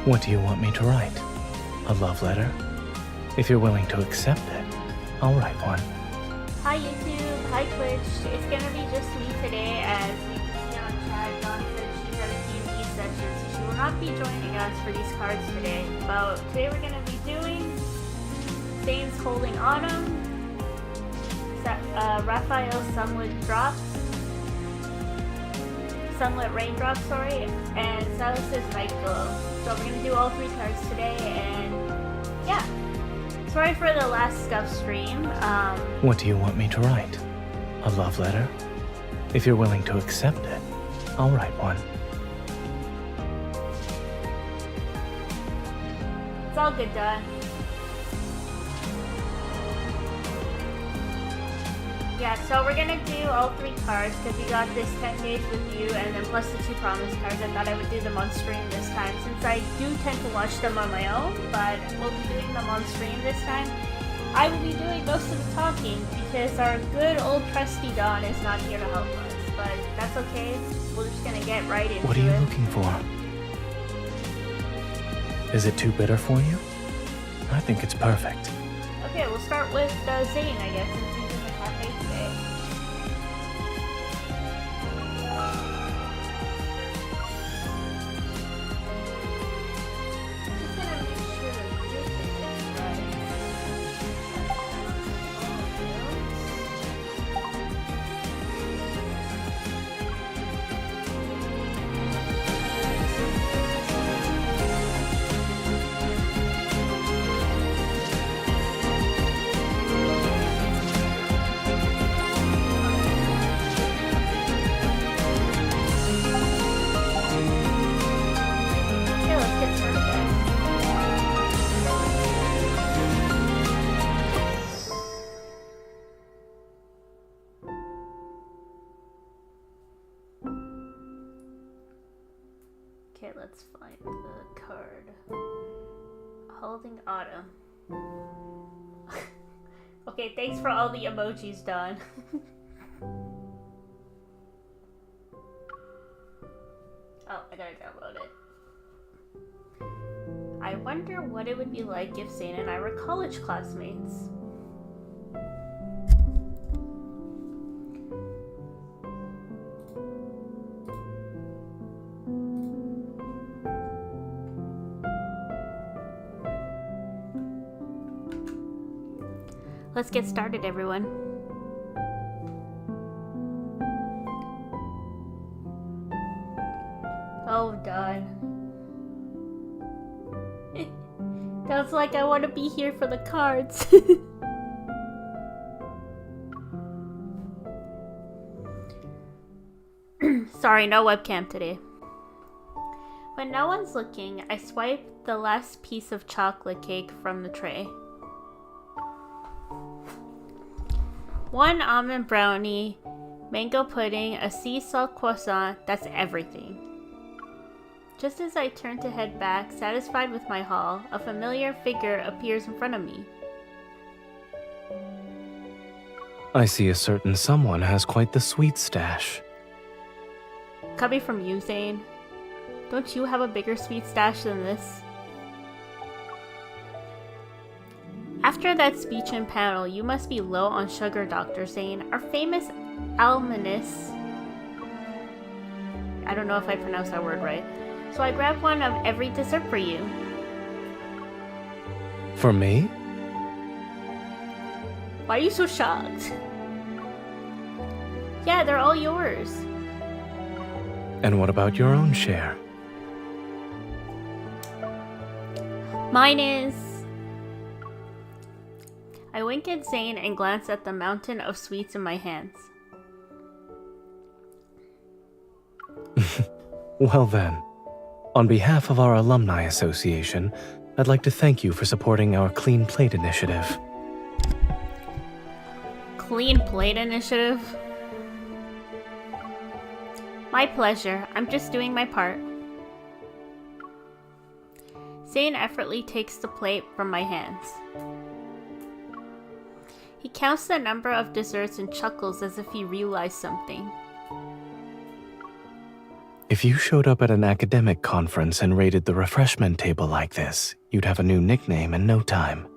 What do you want me to write? A love letter? If you're willing to accept it, I'll write one. Hi YouTube, hi Twitch. It's gonna be just me today, as you can see on chat. Dawn said she's at a D&D session, so she will not be joining us for these cards today. But today we're gonna be doing Zayne's Holding Autumn, Rafayel's Sunlit Raindrops, sorry, and Sylus's Night Glow. So we're gonna do all three cards today, and yeah. Sorry for the last scuff stream. What do you want me to write? A love letter? If you're willing to accept it, I'll write one. It's all good, Dawn. Yeah, so we're gonna do all three cards because we got this 10 days with you and then plus the two promise cards. I thought I would do them on stream this time since I do tend to watch them on my own, but we'll be doing them on stream this time. I will be doing most of the talking because our good old trusty Dawn is not here to help us, but that's okay. We're just gonna get right into it. What are you looking for? Is it too bitter for you? I think it's perfect. Okay, we'll start with Zayne, I guess, since he's in the cafe today. Just gonna make sure the music is right. Okay, let's get started, guys. Okay, let's find the card. Holding Autumn. Okay, thanks for all the emojis, Dawn. Oh, I gotta download it. I wonder what it would be like if Zayne and I were college classmates. Let's get started, everyone. Oh, Dawn. Sounds like I want to be here for the cards. Sorry, no webcam today. When no one's looking, I swipe the last piece of chocolate cake from the tray. One almond brownie, mango pudding, a sea salt croissant, that's everything. Just as I turn to head back, satisfied with my haul, a familiar figure appears in front of me. I see a certain someone has quite the sweet stash. Coming from you, Zayne. Don't you have a bigger sweet stash than this? After that speech and panel, you must be low on sugar, Dr. Zayne. Our famous almanac. I don't know if I pronounced that word right. So I grabbed one of every dessert for you. For me? Why are you so shocked? Yeah, they're all yours. And what about your own share? Mine is... I wink at Zayne and glance at the mountain of sweets in my hands. Well then, on behalf of our Alumni Association, I'd like to thank you for supporting our Clean Plate initiative. Clean Plate initiative? My pleasure. I'm just doing my part. Zayne effortlessly takes the plate from my hands. He counts the number of desserts and chuckles as if he realized something. If you showed up at an academic conference and raided the refreshment table like this, you'd have a new nickname in no time.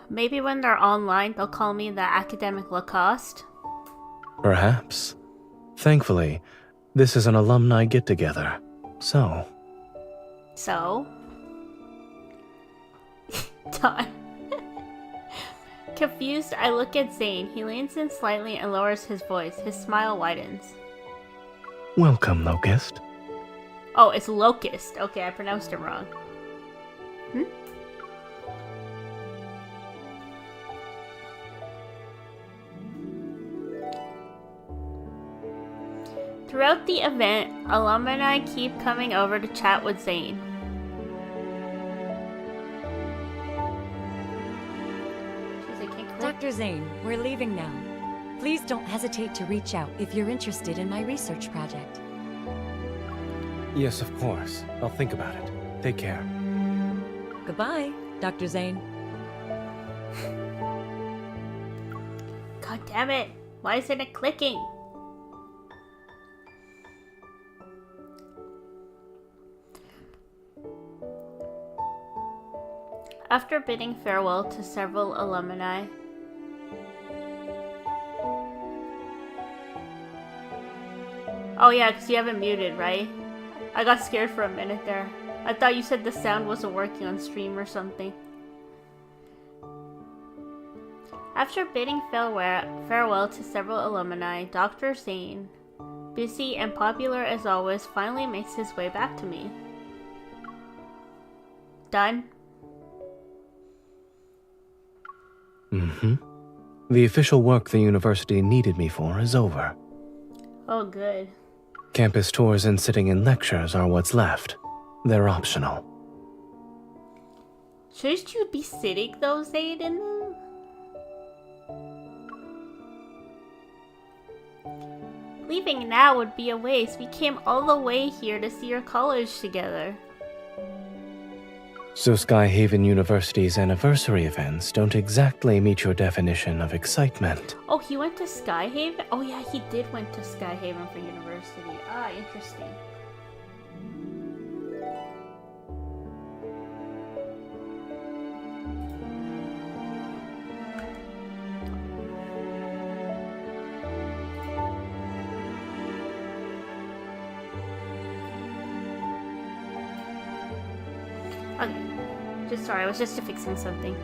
Maybe when they're online, they'll call me the academic Lacoste. Perhaps. Thankfully, this is an alumni get-together, so... So? Done. Confused, I look at Zayne. He leans in slightly and lowers his voice. His smile widens. Welcome, Locust. Oh, it's Locust. Okay, I pronounced it wrong. Throughout the event, alumni keep coming over to chat with Zayne. Dr. Zayne, we're leaving now. Please don't hesitate to reach out if you're interested in my research project. Yes, of course. I'll think about it. Take care. Goodbye, Dr. Zayne. God damn it! Why isn't it clicking? After bidding farewell to several alumni, oh yeah, because you haven't muted, right? I got scared for a minute there. I thought you said the sound wasn't working on stream or something. After bidding farewell to several alumni, Dr. Zayne, busy and popular as always, finally makes his way back to me. Done? The official work the university needed me for is over. Oh, good. Campus tours and sitting in lectures are what's left. They're optional. Shouldn't you be sitting though, Zayne, in them? Leaving now would be a waste. We came all the way here to see your college together. So Skyhaven University's anniversary events don't exactly meet your definition of excitement. Oh, he went to Skyhaven? Oh yeah, he did went to Skyhaven for university. Ah, interesting. Sorry, I was just fixing something.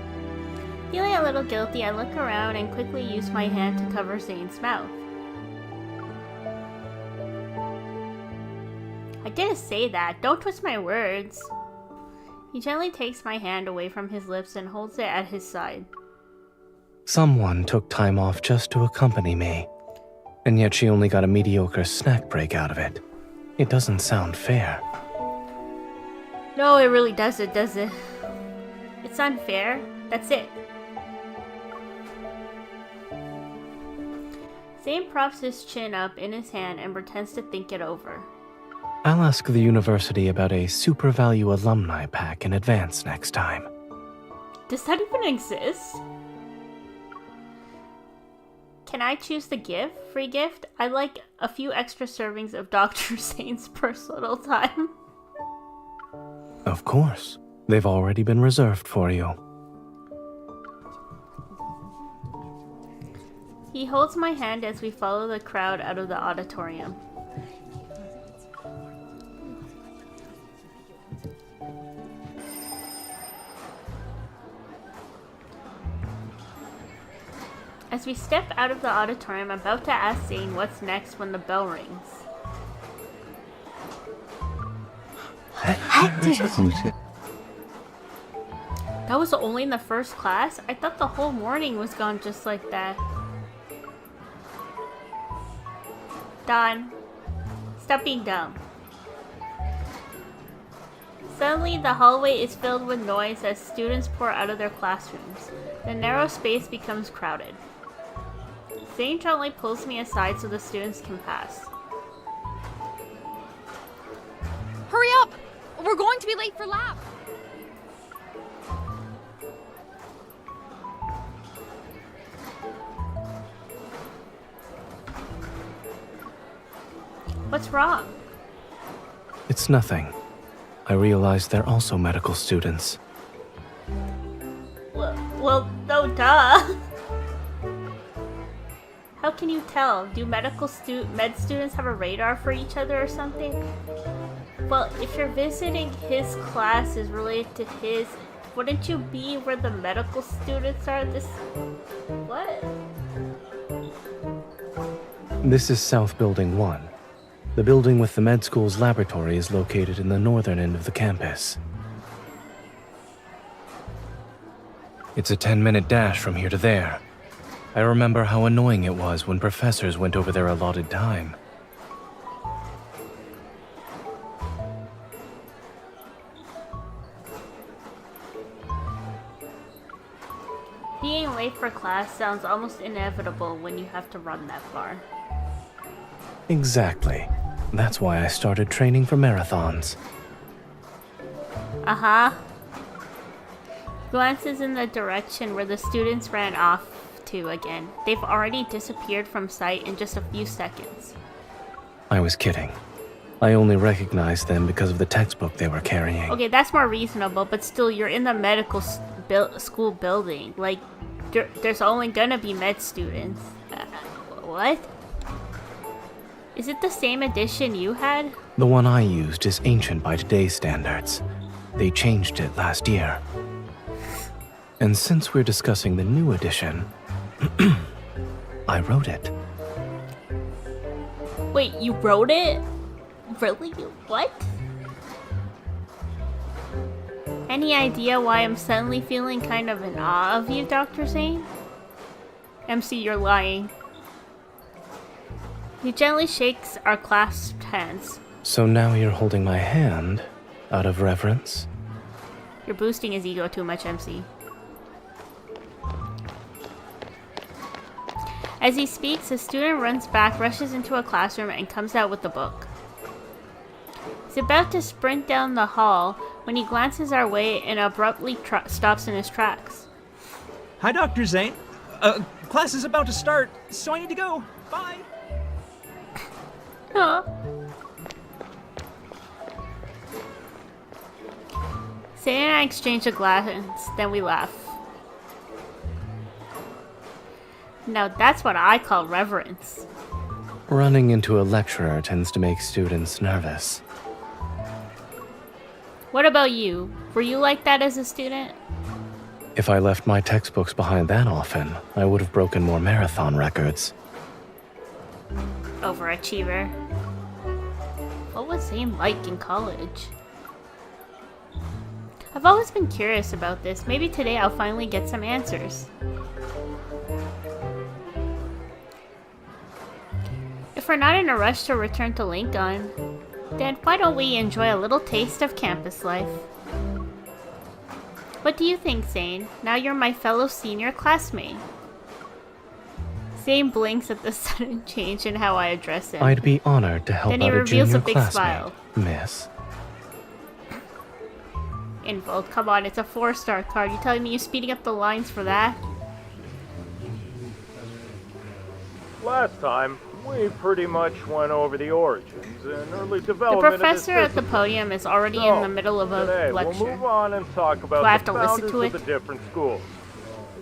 Feeling a little guilty, I look around and quickly use my hand to cover Zayne's mouth. I didn't say that. Don't twist my words. He gently takes my hand away from his lips and holds it at his side. Someone took time off just to accompany me, and yet she only got a mediocre snack break out of it. It doesn't sound fair. No, it really doesn't, does it? It's unfair. That's it. Zayne props his chin up in his hand and pretends to think it over. I'll ask the university about a super value alumni pack in advance next time. Does that even exist? Can I choose the gift? Free gift? I'd like a few extra servings of Dr. Zayne's personal time. Of course. They've already been reserved for you. He holds my hand as we follow the crowd out of the auditorium. As we step out of the auditorium, I'm about to ask Zayne what's next when the bell rings. That was only in the first class? I thought the whole morning was gone just like that. Done. Stop being dumb. Suddenly, the hallway is filled with noise as students pour out of their classrooms. The narrow space becomes crowded. Zayne gently pulls me aside so the students can pass. Hurry up! We're going to be late for lab! What's wrong? It's nothing. I realized they're also medical students. Well, no, duh. How can you tell? Do med students have a radar for each other or something? Well, if you're visiting his class is related to his, wouldn't you be where the medical students are? What? This is South Building 1. The building with the med school's laboratory is located in the northern end of the campus. It's a 10-minute dash from here to there. I remember how annoying it was when professors went over their allotted time. Being late for class sounds almost inevitable when you have to run that far. Exactly. That's why I started training for marathons. Uh-huh. Glances in the direction where the students ran off to again. They've already disappeared from sight in just a few seconds. I was kidding. I only recognized them because of the textbook they were carrying. Okay, that's more reasonable, but still, you're in the medical school building. Like, there's only gonna be med students. What? Is it the same edition you had? The one I used is ancient by today's standards. They changed it last year. And since we're discussing the new edition, I wrote it. Wait, you wrote it? Really? What? Any idea why I'm suddenly feeling kind of in awe of you, Dr. Zayne? MC, you're lying. He gently shakes our clasped hands. So now you're holding my hand out of reverence? You're boosting his ego too much, MC. As he speaks, a student runs back, rushes into a classroom, and comes out with the book. He's about to sprint down the hall when he glances our way and abruptly stops in his tracks. Hi, Dr. Zayne. Class is about to start, so I need to go. Bye. Huh. Zayne and I exchange a glance, then we laugh. Now that's what I call reverence. Running into a lecturer tends to make students nervous. What about you? Were you like that as a student? If I left my textbooks behind that often, I would have broken more marathon records. Overachiever. What was Zayne like in college? I've always been curious about this. Maybe today I'll finally get some answers. If we're not in a rush to return to Lincoln, then why don't we enjoy a little taste of campus life? What do you think, Zayne? Now you're my fellow senior classmate. Zayne blinks at the sudden change in how I address him. I'd be honored to help Then he out a reveals junior a big classmate, smile. miss. Involt, come on, it's a 4-star card. You telling me you're speeding up the lines for that? Last time, we pretty much went over the origins and early The development professor of at the podium is already in the middle of today a lecture. we'll move on and talk about Do I have the to listen founders to of it? the different schools.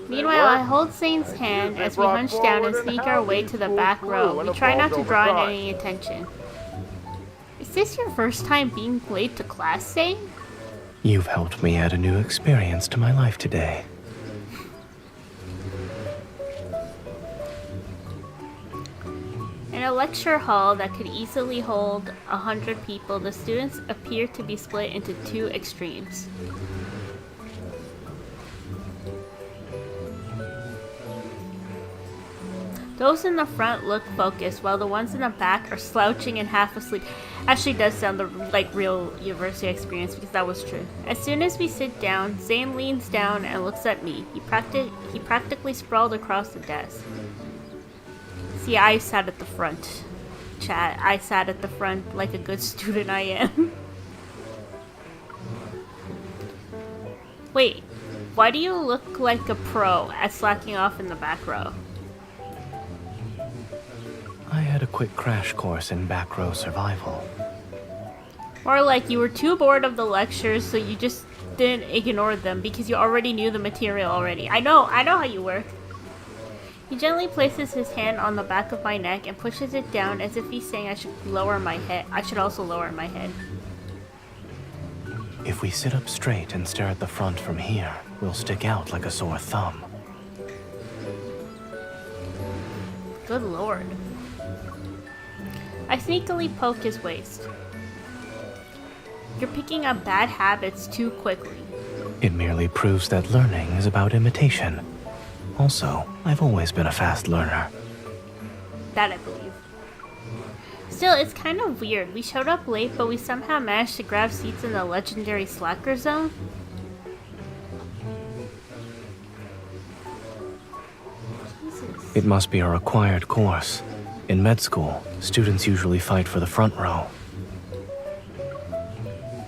Meanwhile, I hold Zayne's hand as we hunch down and sneak our way to the back row. We try not to draw in any attention. Is this your first time being late to class, Zayne? You've helped me add a new experience to my life today. In a lecture hall that could easily hold 100 people, the students appear to be split into two extremes. Those in the front look focused, while the ones in the back are slouching and half asleep. Actually does sound like real university experience, because that was true. As soon as we sit down, Zayne leans down and looks at me. He practically sprawled across the desk. See, I sat at the front. Chat, I sat at the front like a good student I am. Wait, why do you look like a pro at slacking off in the back row? I had a quick crash course in back row survival. Or like you were too bored of the lectures, so you just didn't ignore them because you already knew the material already. I know how you work. He gently places his hand on the back of my neck and pushes it down as if he's saying I should lower my head. I should also lower my head. If we sit up straight and stare at the front from here, we'll stick out like a sore thumb. Good lord. I sneakily poke his waist. You're picking up bad habits too quickly. It merely proves that learning is about imitation. Also, I've always been a fast learner. That I believe. Still, it's kind of weird. We showed up late, but we somehow managed to grab seats in the legendary slacker zone. Jesus. It must be a required course. In med school, students usually fight for the front row.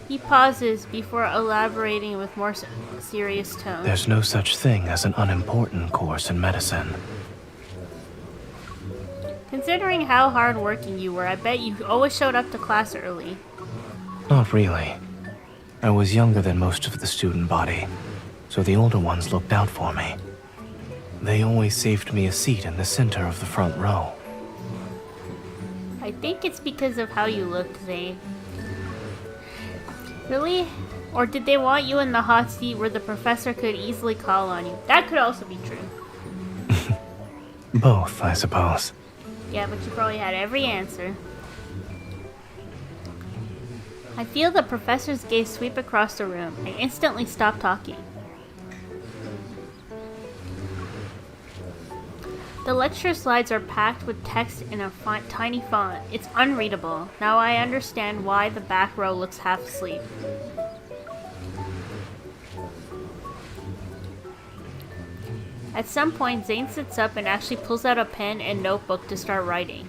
He pauses before elaborating with more serious tone. There's no such thing as an unimportant course in medicine. Considering how hard-working you were, I bet you always showed up to class early. Not really. I was younger than most of the student body, so the older ones looked out for me. They always saved me a seat in the center of the front row. I think it's because of how you looked, Zayne. Really? Or did they want you in the hot seat where the professor could easily call on you? That could also be true. Both, I suppose. Yeah, but you probably had every answer. I feel the professor's gaze sweep across the room. I instantly stop talking. The lecture slides are packed with text in a tiny font. It's unreadable. Now I understand why the back row looks half asleep. At some point, Zayne sits up and actually pulls out a pen and notebook to start writing.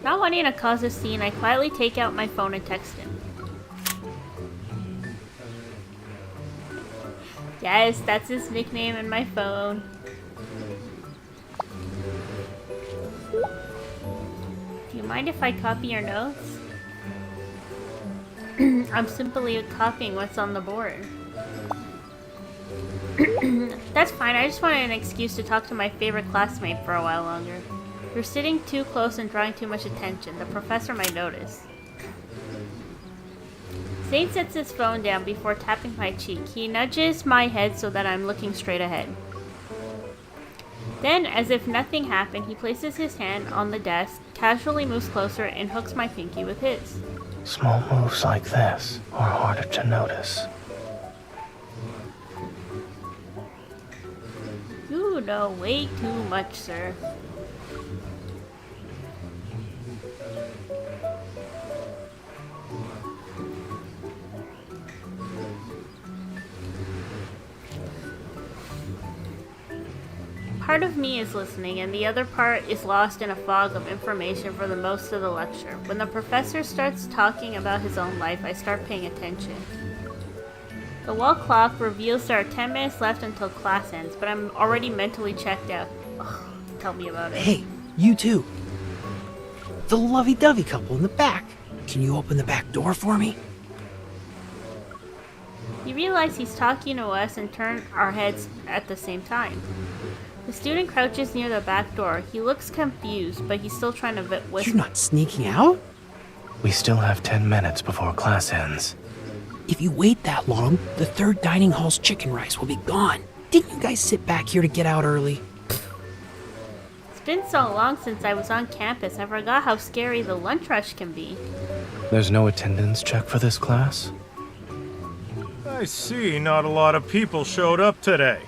Not wanting to cause a scene, I quietly take out my phone and text him. Yes, that's his nickname in my phone. Do you mind if I copy your notes? I'm simply copying what's on the board. That's fine, I just wanted an excuse to talk to my favorite classmate for a while longer. You're sitting too close and drawing too much attention. The professor might notice. Zayne sets his phone down before tapping my cheek. He nudges my head so that I'm looking straight ahead. Then, as if nothing happened, he places his hand on the desk, casually moves closer, and hooks my pinky with his. Small moves like this are harder to notice. You know way too much, sir. Part of me is listening, and the other part is lost in a fog of information for the most of the lecture. When the professor starts talking about his own life, I start paying attention. The wall clock reveals there are 10 minutes left until class ends, but I'm already mentally checked out. Ugh, tell me about it. Hey, you too. The lovey-dovey couple in the back. Can you open the back door for me? You realize he's talking to us and turn our heads at the same time. The student crouches near the back door. He looks confused, but he's still trying to whisper. You're not sneaking out? We still have 10 minutes before class ends. If you wait that long, the third dining hall's chicken rice will be gone. Didn't you guys sit back here to get out early? It's been so long since I was on campus, I forgot how scary the lunch rush can be. There's no attendance check for this class? I see not a lot of people showed up today.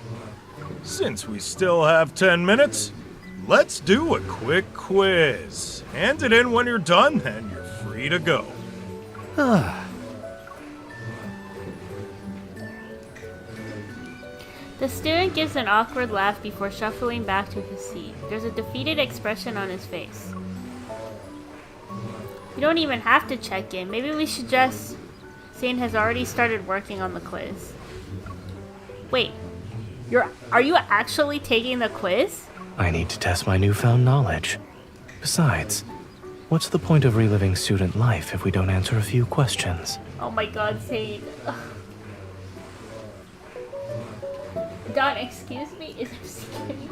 Since we still have 10 minutes, let's do a quick quiz. Hand it in when you're done, and you're free to go. The student gives an awkward laugh before shuffling back to his seat. There's a defeated expression on his face. You don't even have to check in. Maybe we should just... Zayne has already started working on the quiz. Wait, are you actually taking the quiz? I need to test my newfound knowledge. Besides, what's the point of reliving student life if we don't answer a few questions? Oh my god, Zayne. Don, excuse me? Is there securities?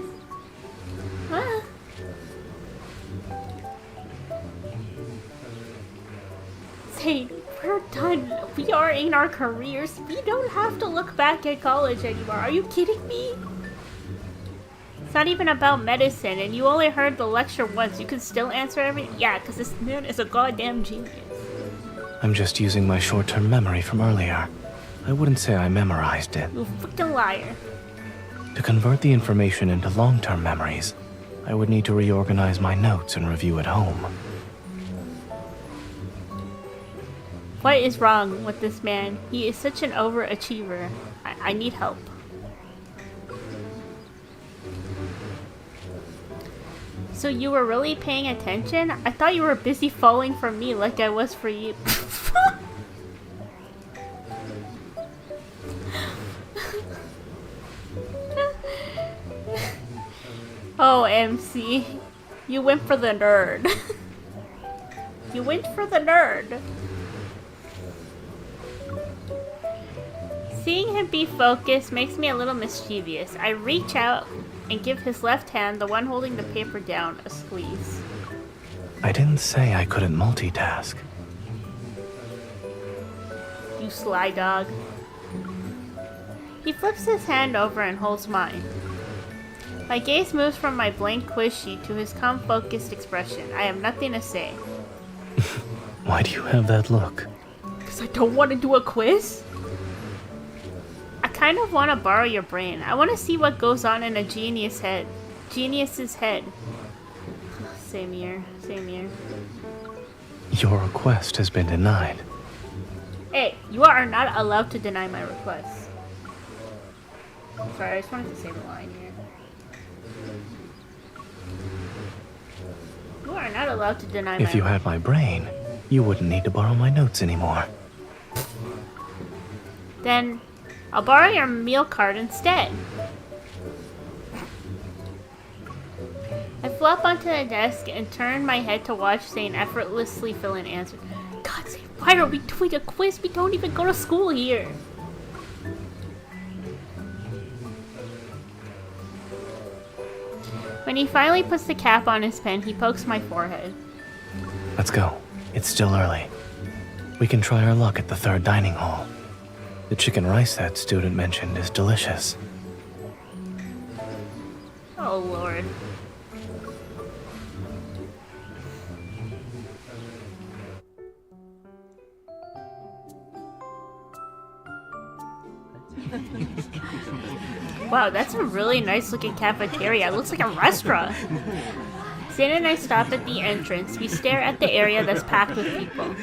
Huh? Zayne, we're done. We are in our careers. We don't have to look back at college anymore. Are you kidding me? It's not even about medicine, and you only heard the lecture once. You can still answer everything? Yeah, because this man is a goddamn genius. I'm just using my short-term memory from earlier. I wouldn't say I memorized it. You fucking liar. To convert the information into long-term memories, I would need to reorganize my notes and review at home. What is wrong with this man? He is such an overachiever. I need help. So you were really paying attention? I thought you were busy falling for me like I was for you. Oh, MC. You went for the nerd. You went for the nerd. Seeing him be focused makes me a little mischievous. I reach out and give his left hand, the one holding the paper down, a squeeze. I didn't say I couldn't multitask. You sly dog. He flips his hand over and holds mine. My gaze moves from my blank quiz sheet to his calm, focused expression. I have nothing to say. Why do you have that look? Because I don't want to do a quiz? I kind of want to borrow your brain. I want to see what goes on in a genius's head. Same here. Your request has been denied. Hey, you are not allowed to deny my request. Sorry, I just wanted to say the line here. You are not allowed to deny my If you had my brain, you wouldn't need to borrow my notes anymore. Then I'll borrow your meal card instead. I flop onto the desk and turn my head to watch Zayne effortlessly fill in answers. God, Zayne, why are we doing a quiz? We don't even go to school here. When he finally puts the cap on his pen, he pokes my forehead. Let's go. It's still early. We can try our luck at the third dining hall. The chicken rice that student mentioned is delicious. Oh, Lord. Wow, that's a really nice looking cafeteria. It looks like a restaurant. Zayne and I stop at the entrance. We stare at the area that's packed with people.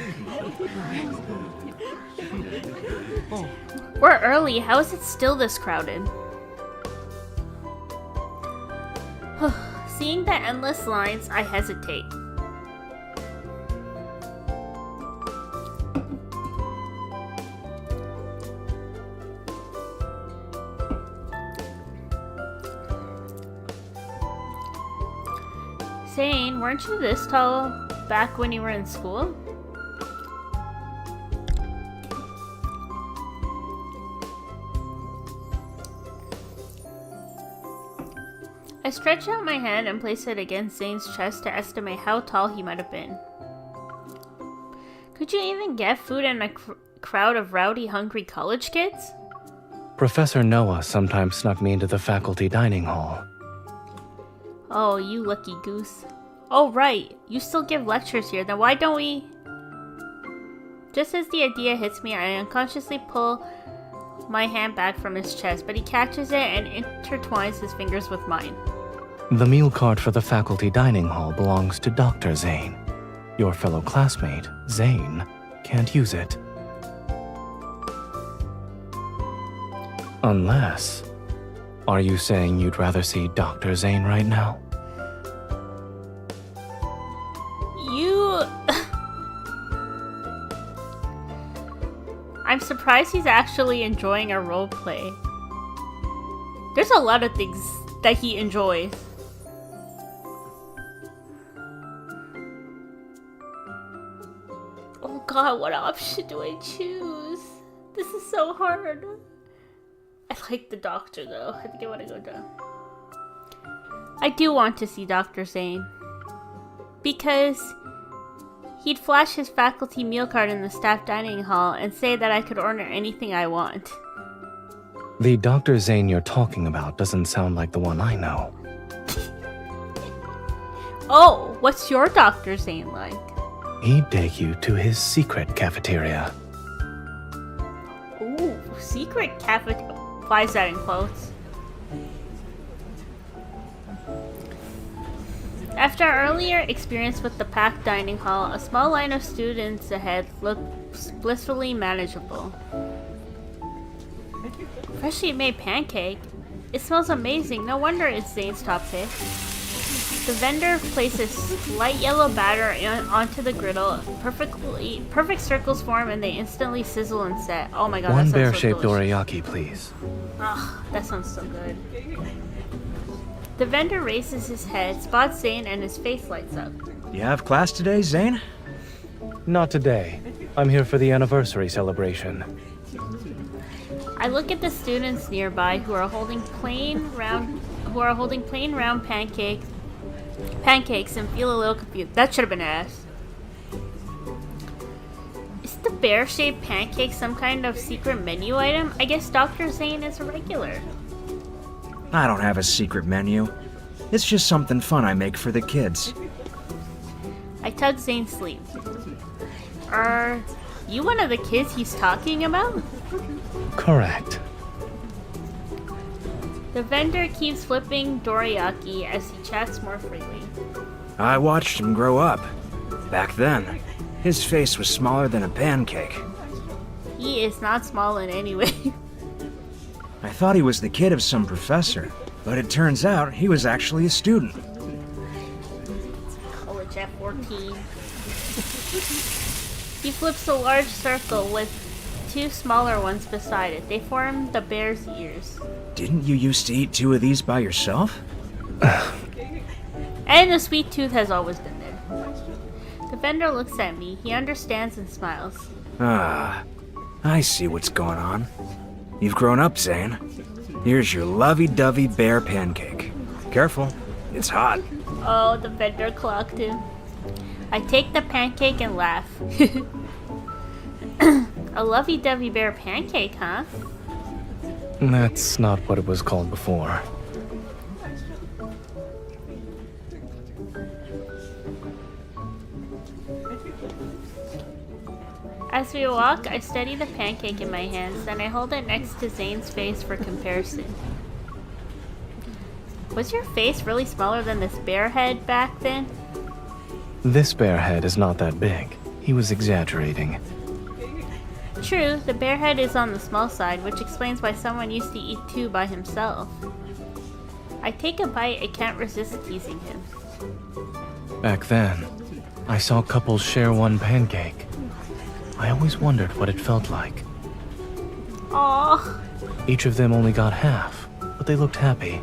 We're early. How is it still this crowded? Seeing the endless lines, I hesitate. Zayne, weren't you this tall back when you were in school? I stretch out my hand and place it against Zayne's chest to estimate how tall he might have been. Could you even get food in a crowd of rowdy, hungry college kids? Professor Noah sometimes snuck me into the faculty dining hall. Oh, you lucky goose. Oh, right. You still give lectures here. Then why don't we... Just as the idea hits me, I unconsciously pull my hand back from his chest, but he catches it and intertwines his fingers with mine. The meal card for the faculty dining hall belongs to Dr. Zayne. Your fellow classmate, Zayne, can't use it. Unless... Are you saying you'd rather see Dr. Zayne right now? You... I'm surprised he's actually enjoying our roleplay. There's a lot of things that he enjoys. god, what option do I choose? This is so hard. I like the doctor though. I think I want to go down. I do want to see Dr. Zayne. Because he'd flash his faculty meal card in the staff dining hall and say that I could order anything I want. The Dr. Zayne you're talking about doesn't sound like the one I know. Oh, what's your Dr. Zayne like? He'd take you to his secret cafeteria. Ooh, secret cafeteria. Why is that in quotes? After our earlier experience with the packed dining hall, a small line of students ahead looks blissfully manageable. Freshly made pancake. It smells amazing. No wonder it's Zayne's top pick. The vendor places light yellow batter onto the griddle. Perfect circles form and they instantly sizzle and set. Oh my god, One that sounds bear-shaped so delicious. dorayaki, please. Ah, that sounds so good. The vendor raises his head, spots Zayne, and his face lights up. You have class today, Zayne? Not today. I'm here for the anniversary celebration. I look at the students nearby who are holding plain round pancakes and feel a little confused. That should have been asked. Is the bear-shaped pancake some kind of secret menu item? I guess Dr. Zayne is a regular. I don't have a secret menu. It's just something fun I make for the kids. I tug Zayne's sleeve. Are you one of the kids he's talking about? Correct. The vendor keeps flipping dorayaki as he chats more freely. I watched him grow up. Back then, his face was smaller than a pancake. He is not small in any way. I thought he was the kid of some professor, but it turns out he was actually a student. College at 14. He flips a large circle with two smaller ones beside it. They form the bear's ears. Didn't you used to eat 2 of these by yourself? And the sweet tooth has always been there. The vendor looks at me. He understands and smiles. Ah, I see what's going on. You've grown up, Zayne. Here's your lovey-dovey bear pancake. Careful, it's hot. Oh, the vendor clocked him. I take the pancake and laugh. A lovey-dovey bear pancake, huh? That's not what it was called before. As we walk, I study the pancake in my hands, then I hold it next to Zayne's face for comparison. Was your face really smaller than this bear head back then? This bear head is not that big. He was exaggerating. True, the bear head is on the small side, which explains why someone used to eat 2 by himself. I take a bite and can't resist teasing him. Back then, I saw couples share one pancake. I always wondered what it felt like. Aww, Each of them only got half, but they looked happy.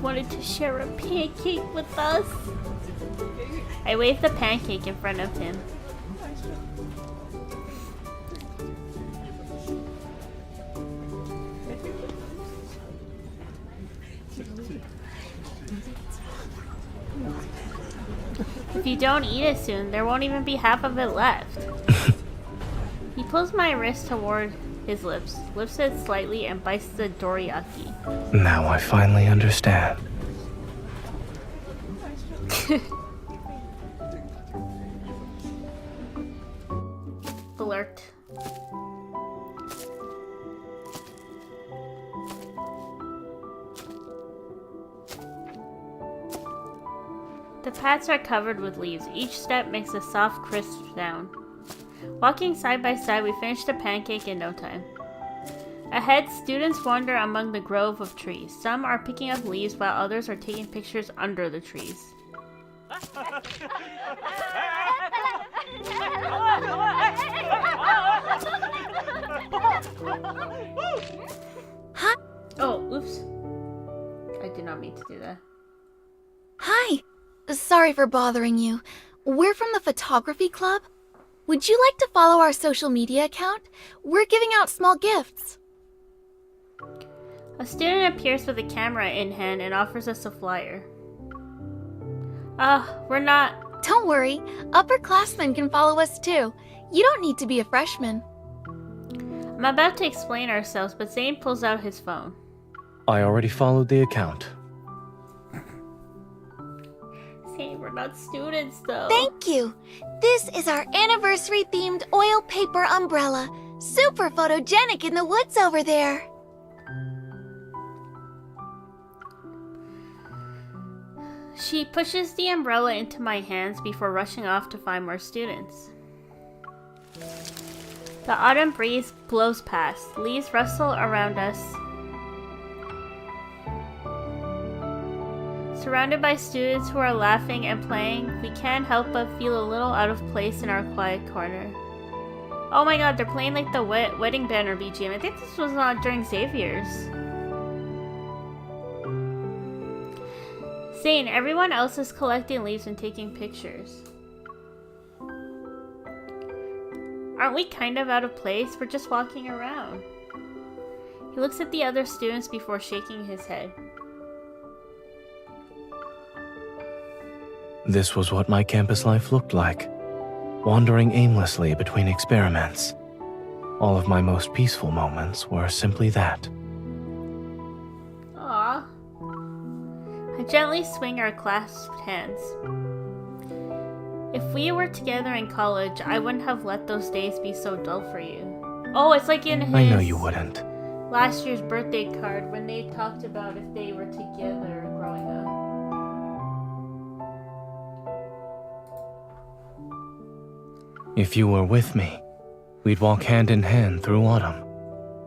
wanted to share a pancake with us. I wave the pancake in front of him. If you don't eat it soon, there won't even be half of it left. He pulls my wrist toward his lips, lifts it slightly, and bites the dorayaki. Now I finally understand. Alert. The paths are covered with leaves. Each step makes a soft, crisp sound. Walking side by side, we finish the pancake in no time. Ahead, students wander among the grove of trees. Some are picking up leaves while others are taking pictures under the trees. Oh, oops. I did not mean to do that. Hi. Sorry for bothering you. We're from the photography club. Would you like to follow our social media account? We're giving out small gifts. A student appears with a camera in hand and offers us a flyer. We're not... Don't worry, upperclassmen can follow us too. You don't need to be a freshman. I'm about to explain ourselves, but Zayne pulls out his phone. I already followed the account. Zayne, we're not students though. Thank you. This is our anniversary-themed oil paper umbrella. Super photogenic in the woods over there. She pushes the umbrella into my hands before rushing off to find more students. The autumn breeze blows past. Leaves rustle around us. Surrounded by students who are laughing and playing, we can't help but feel a little out of place in our quiet corner. Oh my god, they're playing like the wedding banner BGM. I think this was not during Xavier's. Zayne, everyone else is collecting leaves and taking pictures. Aren't we kind of out of place? We're just walking around. He looks at the other students before shaking his head. This was what my campus life looked like, wandering aimlessly between experiments. All of my most peaceful moments were simply that. Aww. I gently swing our clasped hands. If we were together in college, I wouldn't have let those days be so dull for you. Oh, it's like in his I know you wouldn't. last year's birthday card when they talked about if they were together growing up. If you were with me, we'd walk hand in hand through autumn,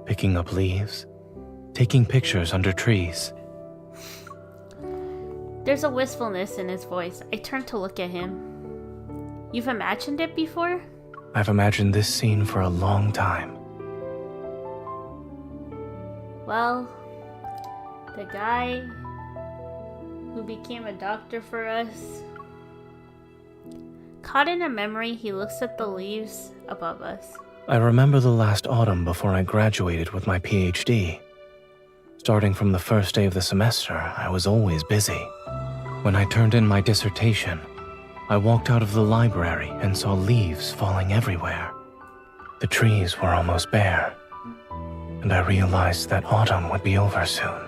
picking up leaves, taking pictures under trees. There's a wistfulness in his voice. I turn to look at him. You've imagined it before? I've imagined this scene for a long time. Well, the guy who became a doctor for us. Caught in a memory, he looks at the leaves above us. I remember the last autumn before I graduated with my PhD. Starting from the first day of the semester, I was always busy. When I turned in my dissertation, I walked out of the library and saw leaves falling everywhere. The trees were almost bare, and I realized that autumn would be over soon.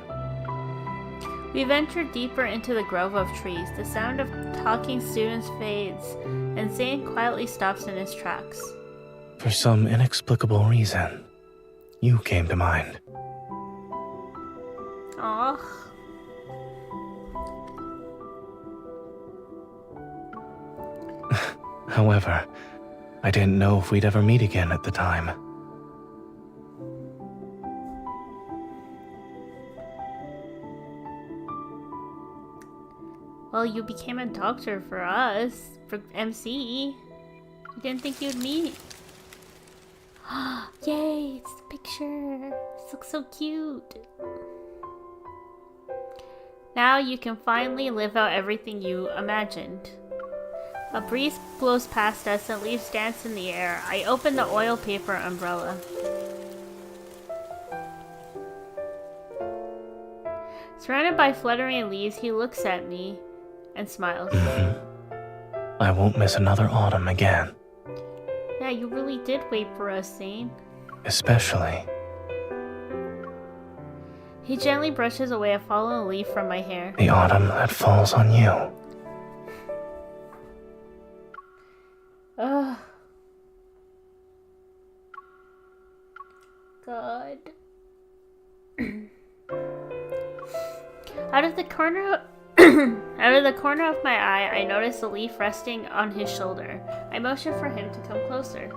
We venture deeper into the grove of trees. The sound of talking students fades, and Zayne quietly stops in his tracks. For some inexplicable reason, you came to mind. Aww. However, I didn't know if we'd ever meet again at the time. Well, you became a doctor for us, for MC. We didn't think you'd meet. Yay, it's the picture. This looks so cute. Now you can finally live out everything you imagined. A breeze blows past us and leaves dance in the air. I open the oil paper umbrella. Surrounded by fluttering leaves, he looks at me and smiles. I won't miss another autumn again. Yeah, you really did wait for us, Zayne. Especially. He gently brushes away a fallen leaf from my hair. The autumn that falls on you. Ugh. God. Out of the corner of my eye, I notice a leaf resting on his shoulder. I motion for him to come closer.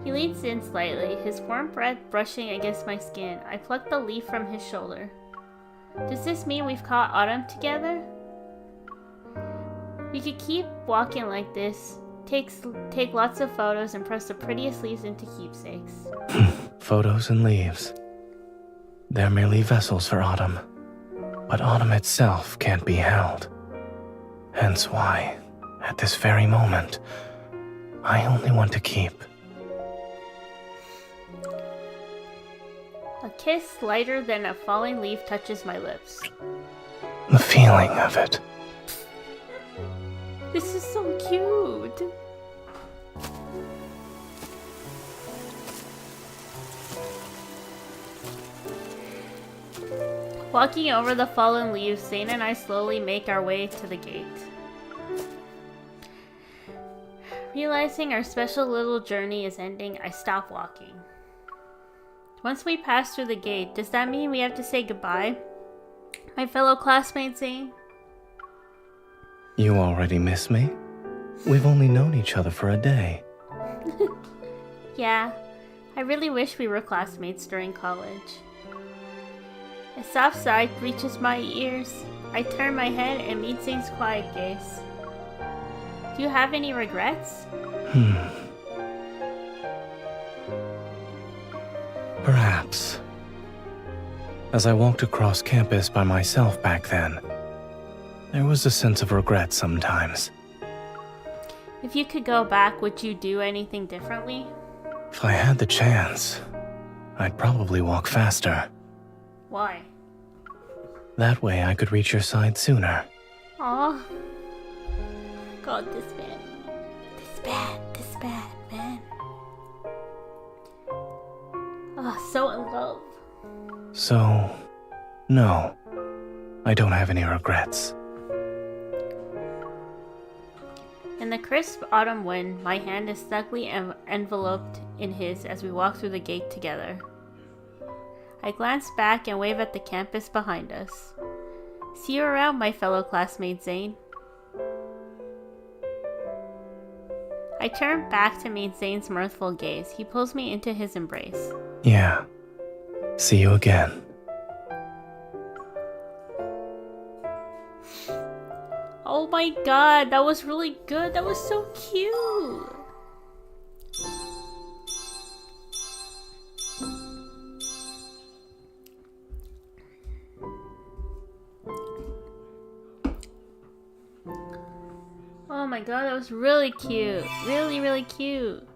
He leans in slightly, his warm breath brushing against my skin. I pluck the leaf from his shoulder. Does this mean we've caught autumn together? We could keep walking like this, take lots of photos, and press the prettiest leaves into keepsakes. Photos and leaves. They're merely vessels for autumn. But autumn itself can't be held. Hence why, at this very moment, I only want to keep. A kiss lighter than a falling leaf touches my lips. The feeling of it. This is so cute. Walking over the fallen leaves, Zayne and I slowly make our way to the gate. Realizing our special little journey is ending, I stop walking. Once we pass through the gate, does that mean we have to say goodbye? My fellow classmate Zayne? You already miss me? We've only known each other for a day. Yeah, I really wish we were classmates during college. A soft sigh reaches my ears. I turn my head and meet Zayne's quiet gaze. Do you have any regrets? Perhaps. As I walked across campus by myself back then, there was a sense of regret sometimes. If you could go back, would you do anything differently? If I had the chance, I'd probably walk faster. Why? That way I could reach your side sooner. Aw. God, this bad, man. Oh, so in love. So, no, I don't have any regrets. In the crisp autumn wind, my hand is snugly enveloped in his as we walk through the gate together. I glance back and wave at the campus behind us. See you around, my fellow classmate Zayne. I turn back to meet Zayne's mirthful gaze. He pulls me into his embrace. Yeah. See you again. Oh my god, that was really good. That was so cute. Oh my god, that was really cute. Really, really cute.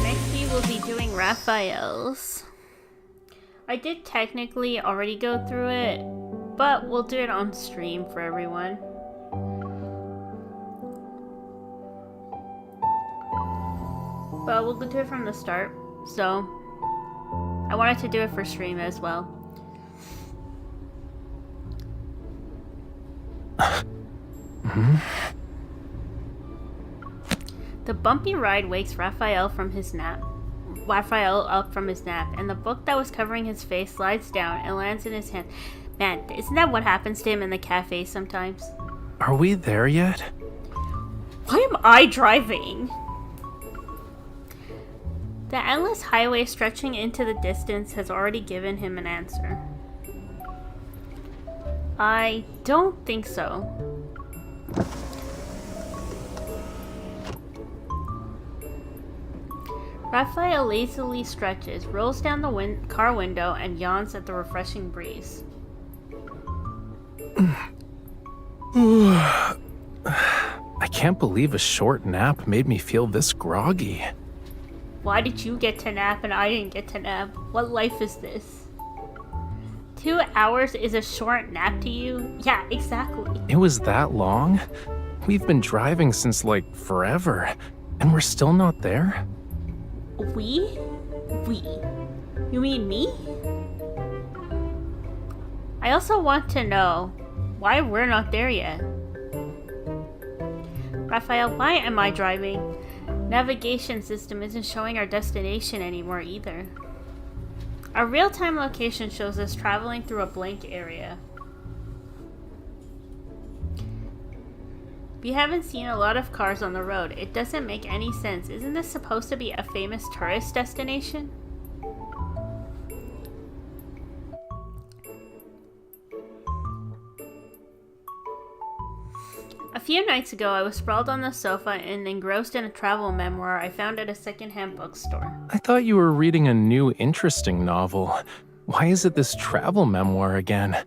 Next we will be doing Rafayel's. I did technically already go through it, but we'll do it on stream for everyone. But we'll do it from the start, so I wanted to do it for stream as well. The bumpy ride wakes Rafayel up from his nap, and the book that was covering his face slides down and lands in his hand. Man, isn't that what happens to him in the cafe sometimes? Are we there yet? Why am I driving? The endless highway stretching into the distance has already given him an answer. I don't think so. Rafayel lazily stretches, rolls down the car window, and yawns at the refreshing breeze. I can't believe a short nap made me feel this groggy. Why did you get to nap and I didn't get to nap? What life is this? 2 hours is a short nap to you? Yeah, exactly. It was that long? We've been driving since, like, forever, and we're still not there? We? We? You mean me? I also want to know why we're not there yet. Rafayel, why am I driving? Navigation system isn't showing our destination anymore either. Our real-time location shows us traveling through a blank area. We haven't seen a lot of cars on the road. It doesn't make any sense. Isn't this supposed to be a famous tourist destination? A few nights ago, I was sprawled on the sofa and engrossed in a travel memoir I found at a secondhand bookstore. I thought you were reading a new interesting novel. Why is it this travel memoir again?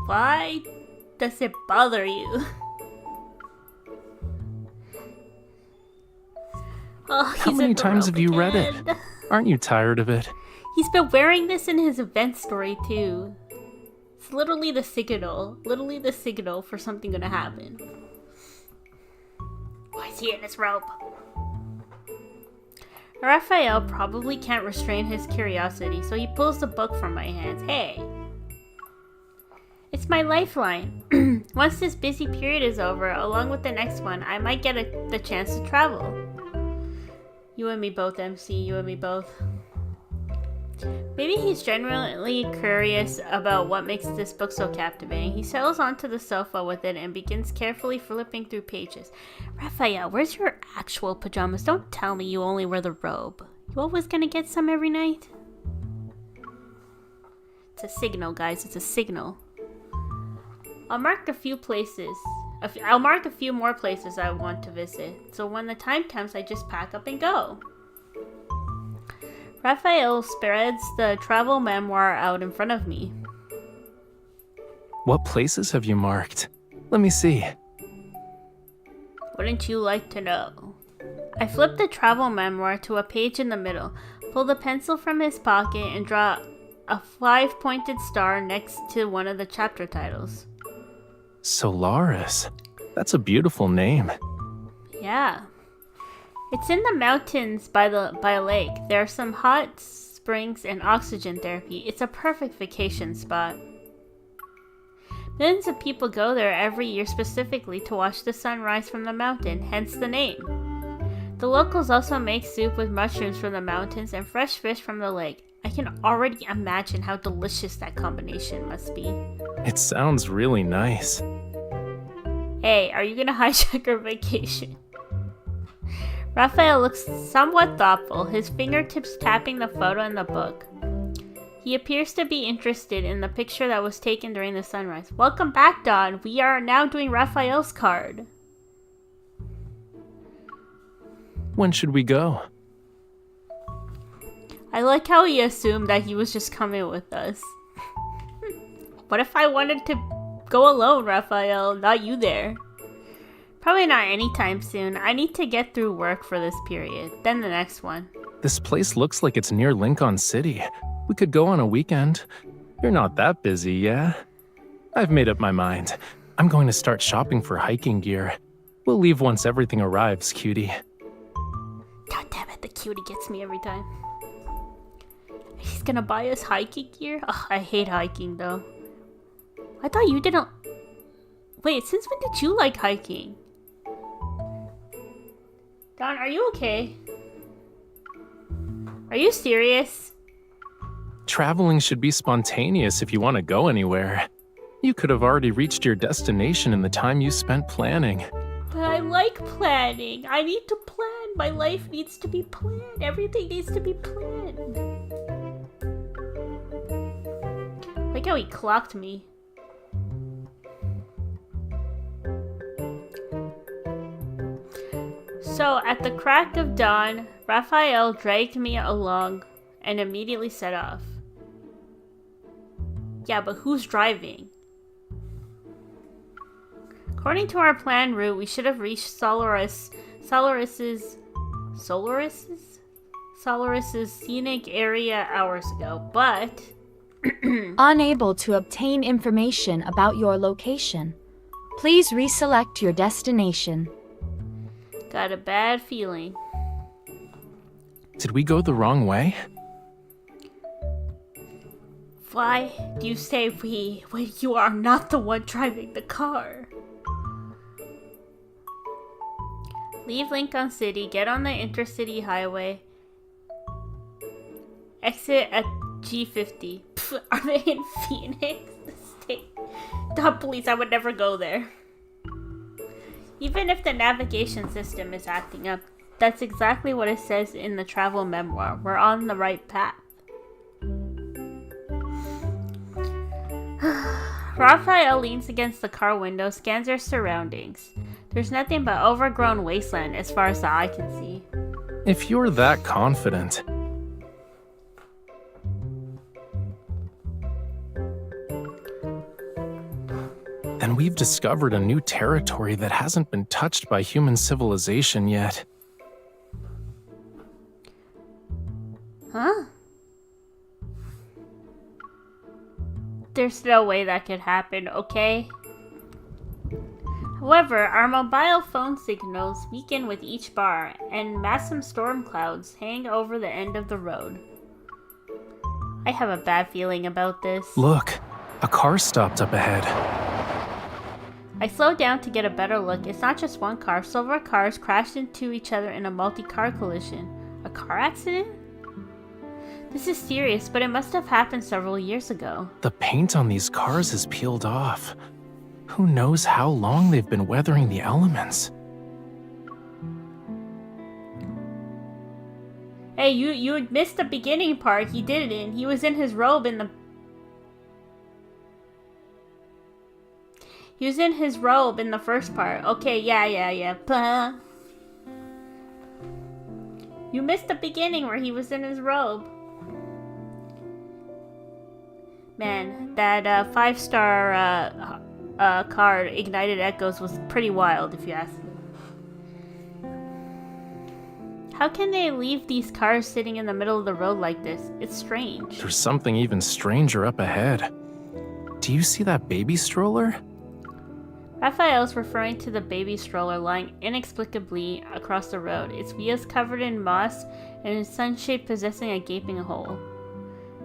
Why does it bother you? Oh, How many times have you read it? Aren't you tired of it? He's been wearing this in his event story too. It's literally the signal for something gonna happen. Why is he in his robe? Rafayel probably can't restrain his curiosity, so he pulls the book from my hands. Hey! It's my lifeline. Once this busy period is over, along with the next one, I might get the chance to travel. You and me both, MC. You and me both. Maybe he's genuinely curious about what makes this book so captivating. He settles onto the sofa with it and begins carefully flipping through pages. Rafayel, where's your actual pajamas? Don't tell me you only wear the robe. You always gonna get some every night? It's a signal, guys. It's a signal. I'll mark a few more places I want to visit. So when the time comes, I just pack up and go. Rafayel spreads the travel memoir out in front of me. What places have you marked? Let me see. Wouldn't you like to know? I flip the travel memoir to a page in the middle, pull the pencil from his pocket, and draw a 5-pointed star next to one of the chapter titles. Solaris. That's a beautiful name. Yeah. It's in the mountains by a lake. There are some hot springs and oxygen therapy. It's a perfect vacation spot. Millions of people go there every year specifically to watch the sun rise from the mountain, hence the name. The locals also make soup with mushrooms from the mountains and fresh fish from the lake. I can already imagine how delicious that combination must be. It sounds really nice. Hey, are you gonna hijack our vacation? Rafayel looks somewhat thoughtful, his fingertips tapping the photo in the book. He appears to be interested in the picture that was taken during the sunrise. Welcome back, Don. We are now doing Rafayel's card. When should we go? I like how he assumed that he was just coming with us. What if I wanted to go alone, Rafayel? Not you there. Probably not anytime soon. I need to get through work for this period, then the next one. This place looks like it's near Lincoln City. We could go on a weekend. You're not that busy, yeah? I've made up my mind. I'm going to start shopping for hiking gear. We'll leave once everything arrives, cutie. God damn it, the cutie gets me every time. He's gonna buy us hiking gear? Ugh, I hate hiking though. I thought you didn't... Wait, since when did you like hiking? Don, are you okay? Are you serious? Traveling should be spontaneous if you want to go anywhere. You could have already reached your destination in the time you spent planning. But I like planning. I need to plan. My life needs to be planned. Everything needs to be planned. Like how he clocked me. So, at the crack of dawn, Rafayel dragged me along and immediately set off. Yeah, but who's driving? According to our planned route, we should have reached Solaris's scenic area hours ago, but... Unable to obtain information about your location. Please reselect your destination. Got a bad feeling. Did we go the wrong way? Why do you say we when you are not the one driving the car? Leave Lincoln City, get on the intercity highway, exit at G50. Pff, are they in Phoenix? The state? God, please, I would never go there. Even if the navigation system is acting up, that's exactly what it says in the travel memoir. We're on the right path. Rafayel leans against the car window, scans her surroundings. There's nothing but overgrown wasteland as far as the eye can see. If you're that confident... And we've discovered a new territory that hasn't been touched by human civilization yet. Huh? There's no way that could happen, okay? However, our mobile phone signals weaken with each bar, and massive storm clouds hang over the end of the road. I have a bad feeling about this. Look, a car stopped up ahead. I slowed down to get a better look. It's not just one car. Several cars crashed into each other in a multi-car collision. A car accident? This is serious, but it must have happened several years ago. The paint on these cars is peeled off. Who knows how long they've been weathering the elements? Hey, you missed the beginning part. He didn't. He was in his robe in the... He was in his robe in the first part. Okay, yeah. Blah. You missed the beginning where he was in his robe. Man, that 5-star card, Ignited Echoes, was pretty wild, if you ask me. How can they leave these cars sitting in the middle of the road like this? It's strange. There's something even stranger up ahead. Do you see that baby stroller? Rafayel's referring to the baby stroller lying inexplicably across the road, its wheels covered in moss and its sun-shade possessing a gaping hole.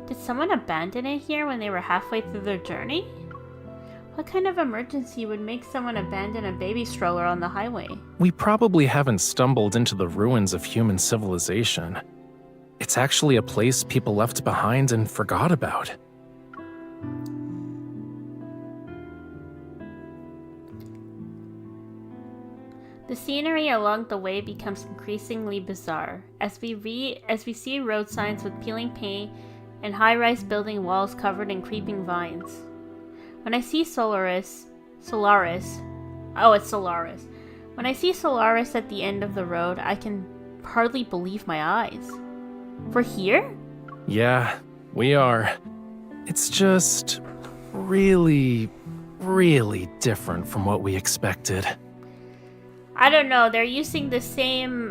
Did someone abandon it here when they were halfway through their journey? What kind of emergency would make someone abandon a baby stroller on the highway? We probably haven't stumbled into the ruins of human civilization. It's actually a place people left behind and forgot about. The scenery along the way becomes increasingly bizarre as we see road signs with peeling paint and high-rise building walls covered in creeping vines. When I see Solaris. Oh, it's Solaris. When I see Solaris at the end of the road, I can hardly believe my eyes. We're here? Yeah, we are. It's just really, really different from what we expected. I don't know, they're using the same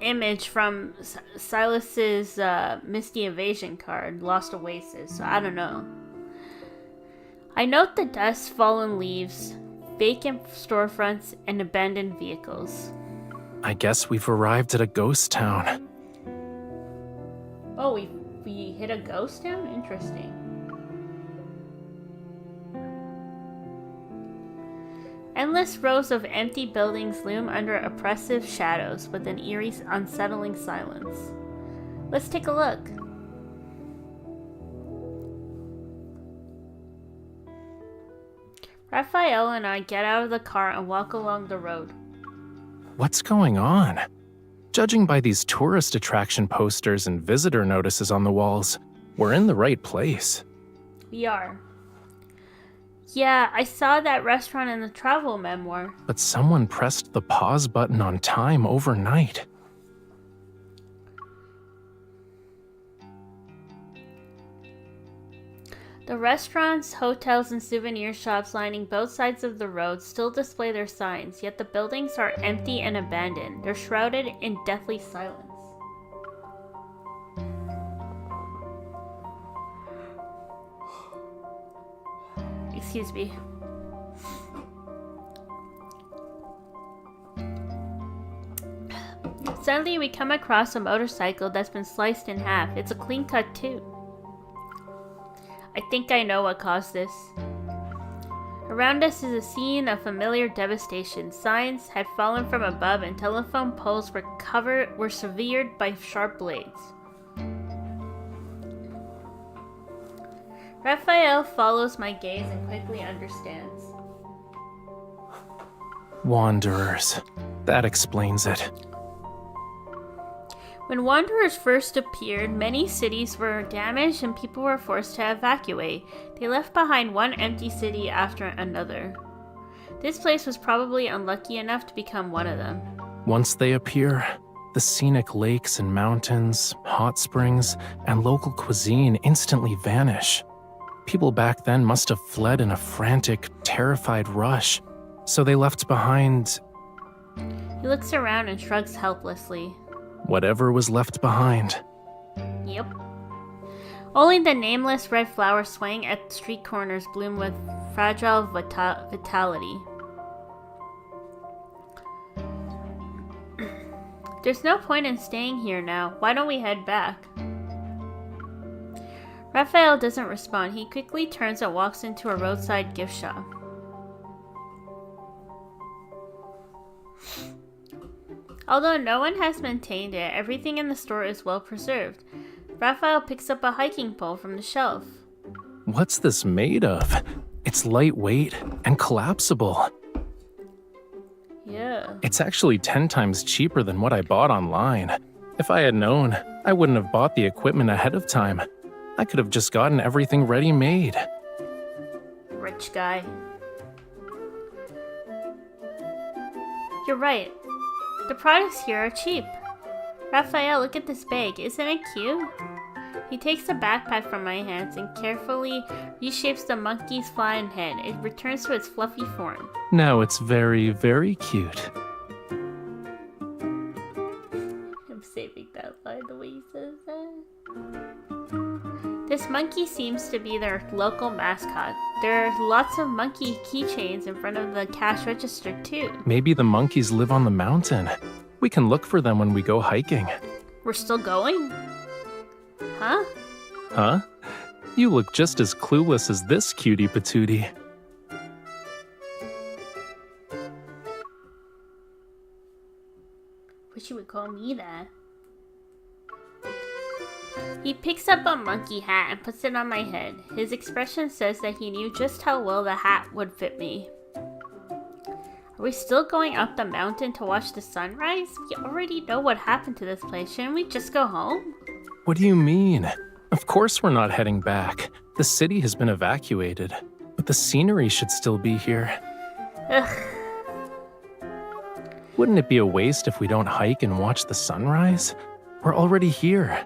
image from Sylus's Misty Invasion card, Lost Oasis, so I don't know. I note the dust, fallen leaves, vacant storefronts, and abandoned vehicles. I guess we've arrived at a ghost town. Oh, we hit a ghost town? Interesting. Endless rows of empty buildings loom under oppressive shadows with an eerie, unsettling silence. Let's take a look. Rafayel and I get out of the car and walk along the road. What's going on? Judging by these tourist attraction posters and visitor notices on the walls, we're in the right place. We are. Yeah, I saw that restaurant in the travel memoir. But someone pressed the pause button on time overnight. The restaurants, hotels, and souvenir shops lining both sides of the road still display their signs, yet the buildings are empty and abandoned. They're shrouded in deathly silence. Excuse me. Suddenly we come across a motorcycle that's been sliced in half. It's a clean cut too. I think I know what caused this. Around us is a scene of familiar devastation. Signs had fallen from above and telephone poles were severed by sharp blades. Rafayel follows my gaze and quickly understands. Wanderers. That explains it. When wanderers first appeared, many cities were damaged and people were forced to evacuate. They left behind one empty city after another. This place was probably unlucky enough to become one of them. Once they appear, the scenic lakes and mountains, hot springs, and local cuisine instantly vanish. People back then must have fled in a frantic, terrified rush. So they left behind He looks around and shrugs helplessly. whatever was left behind. Yep. Only the nameless red flowers swaying at street corners bloom with fragile vitality. There's no point in staying here now. Why don't we head back? Rafayel doesn't respond. He quickly turns and walks into a roadside gift shop. Although no one has maintained it, everything in the store is well preserved. Rafayel picks up a hiking pole from the shelf. What's this made of? It's lightweight and collapsible. Yeah. It's actually 10 times cheaper than what I bought online. If I had known, I wouldn't have bought the equipment ahead of time. I could have just gotten everything ready-made. Rich guy. You're right. The products here are cheap. Rafayel, look at this bag. Isn't it cute? He takes the backpack from my hands and carefully reshapes the monkey's flying head. It returns to its fluffy form. Now it's very, very cute. I'm saving that line the way he says that. This monkey seems to be their local mascot. There are lots of monkey keychains in front of the cash register too. Maybe the monkeys live on the mountain. We can look for them when we go hiking. We're still going? Huh? Huh? You look just as clueless as this cutie patootie. Wish you would call me that. He picks up a monkey hat and puts it on my head. His expression says that he knew just how well the hat would fit me. Are we still going up the mountain to watch the sunrise? We already know what happened to this place. Shouldn't we just go home? What do you mean? Of course we're not heading back. The city has been evacuated, but the scenery should still be here. Ugh. Wouldn't it be a waste if we don't hike and watch the sunrise? We're already here.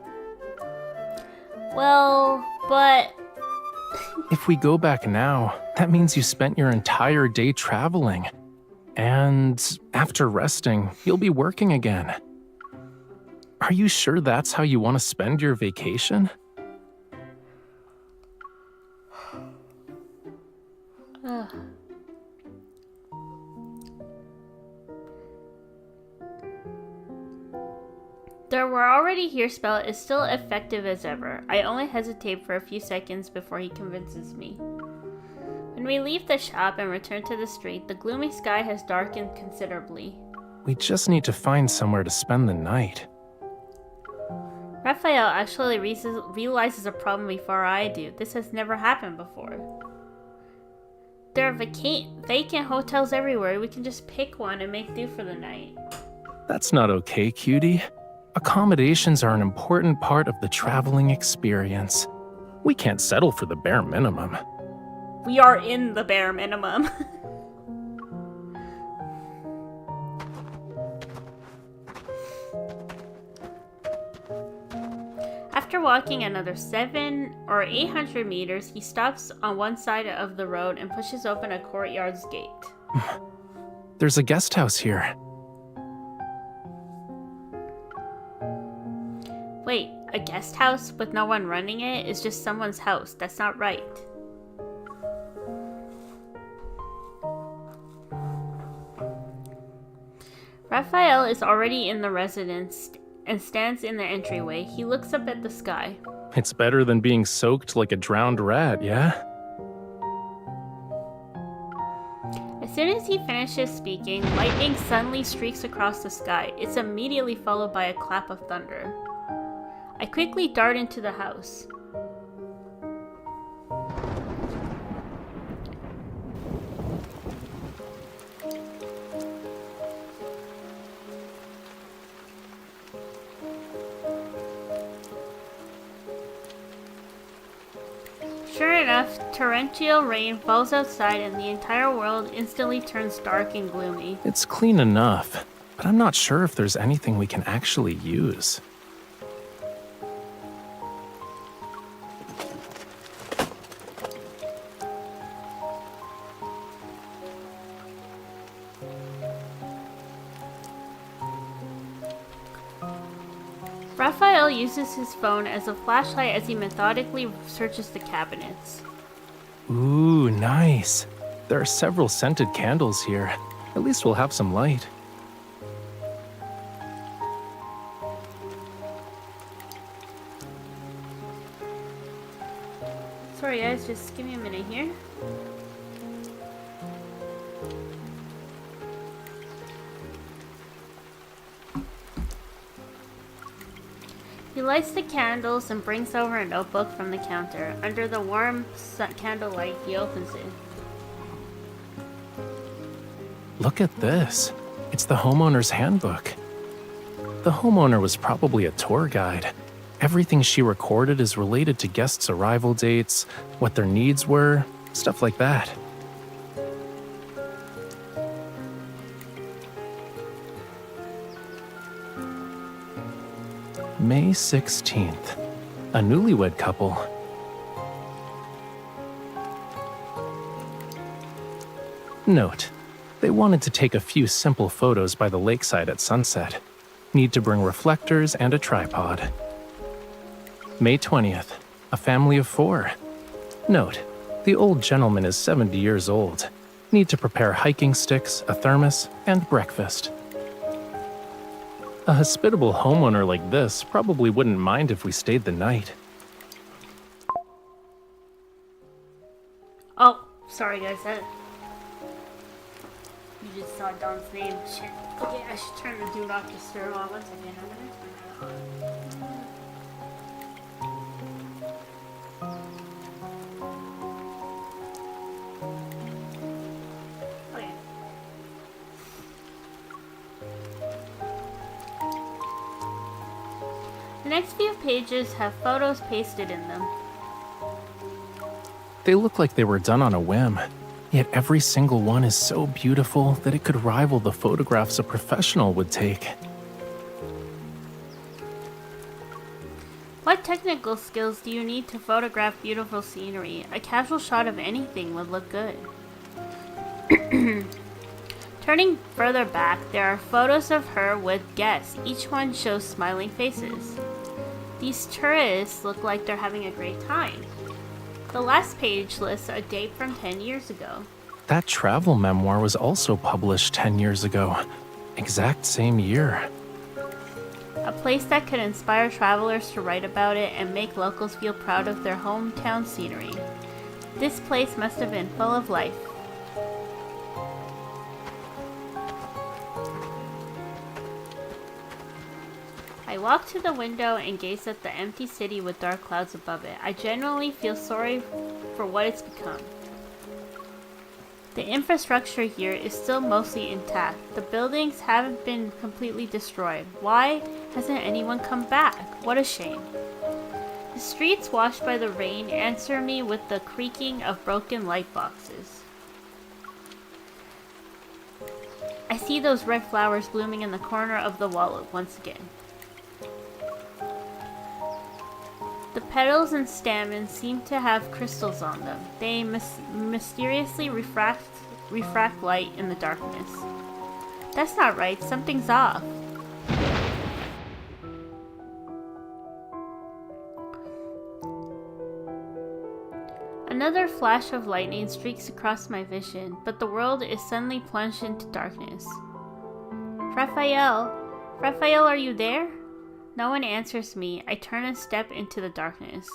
Well, but... If we go back now, that means you spent your entire day traveling. And after resting, you'll be working again. Are you sure that's how you want to spend your vacation? Ugh. The "we're already here" spell is still effective as ever. I only hesitate for a few seconds before he convinces me. When we leave the shop and return to the street, the gloomy sky has darkened considerably. We just need to find somewhere to spend the night. Rafayel actually realizes a problem before I do. This has never happened before. There are vacant hotels everywhere. We can just pick one and make do for the night. That's not okay, cutie. Accommodations are an important part of the traveling experience. We can't settle for the bare minimum. We are in the bare minimum. After walking another 700 or 800 meters, he stops on one side of the road and pushes open a courtyard's gate. There's a guest house here. Wait, a guest house with no one running it is just someone's house. That's not right. Rafayel is already in the residence and stands in the entryway. He looks up at the sky. It's better than being soaked like a drowned rat, yeah? As soon as he finishes speaking, lightning suddenly streaks across the sky. It's immediately followed by a clap of thunder. I quickly dart into the house. Sure enough, torrential rain falls outside and the entire world instantly turns dark and gloomy. It's clean enough, but I'm not sure if there's anything we can actually use. Raphael uses his phone as a flashlight as he methodically searches the cabinets. Ooh, nice. There are several scented candles here. At least we'll have some light. Sorry guys, just give me a minute here. He lights the candles and brings over a notebook from the counter. Under the warm candlelight, he opens it. Look at this. It's the homeowner's handbook. The homeowner was probably a tour guide. Everything she recorded is related to guests' arrival dates, what their needs were, stuff like that. May 16th. A newlywed couple. Note: they wanted to take a few simple photos by the lakeside at sunset. Need to bring reflectors and a tripod. May 20th. A family of 4. Note: the old gentleman is 70 years old. Need to prepare hiking sticks, a thermos, and breakfast. A hospitable homeowner like this probably wouldn't mind if we stayed the night. Oh, sorry guys, you just saw Don's name. Shit. Okay, I should turn the do not disturb on. One second, I'm gonna turn it on. Okay. The next few pages have photos pasted in them. They look like they were done on a whim, yet every single one is so beautiful that it could rival the photographs a professional would take. What technical skills do you need to photograph beautiful scenery? A casual shot of anything would look good. Turning further back, there are photos of her with guests. Each one shows smiling faces. These tourists look like they're having a great time. The last page lists a date from 10 years ago. That travel memoir was also published 10 years ago. Exact same year. A place that could inspire travelers to write about it and make locals feel proud of their hometown scenery. This place must have been full of life. I walk to the window and gaze at the empty city with dark clouds above it. I genuinely feel sorry for what it's become. The infrastructure here is still mostly intact. The buildings haven't been completely destroyed. Why hasn't anyone come back? What a shame. The streets washed by the rain answer me with the creaking of broken light boxes. I see those red flowers blooming in the corner of the wall once again. The petals and stamens seem to have crystals on them. They mysteriously refract light in the darkness. That's not right. Something's off. Another flash of lightning streaks across my vision, but the world is suddenly plunged into darkness. Raphael? Raphael, are you there? No one answers me. I turn and step into the darkness.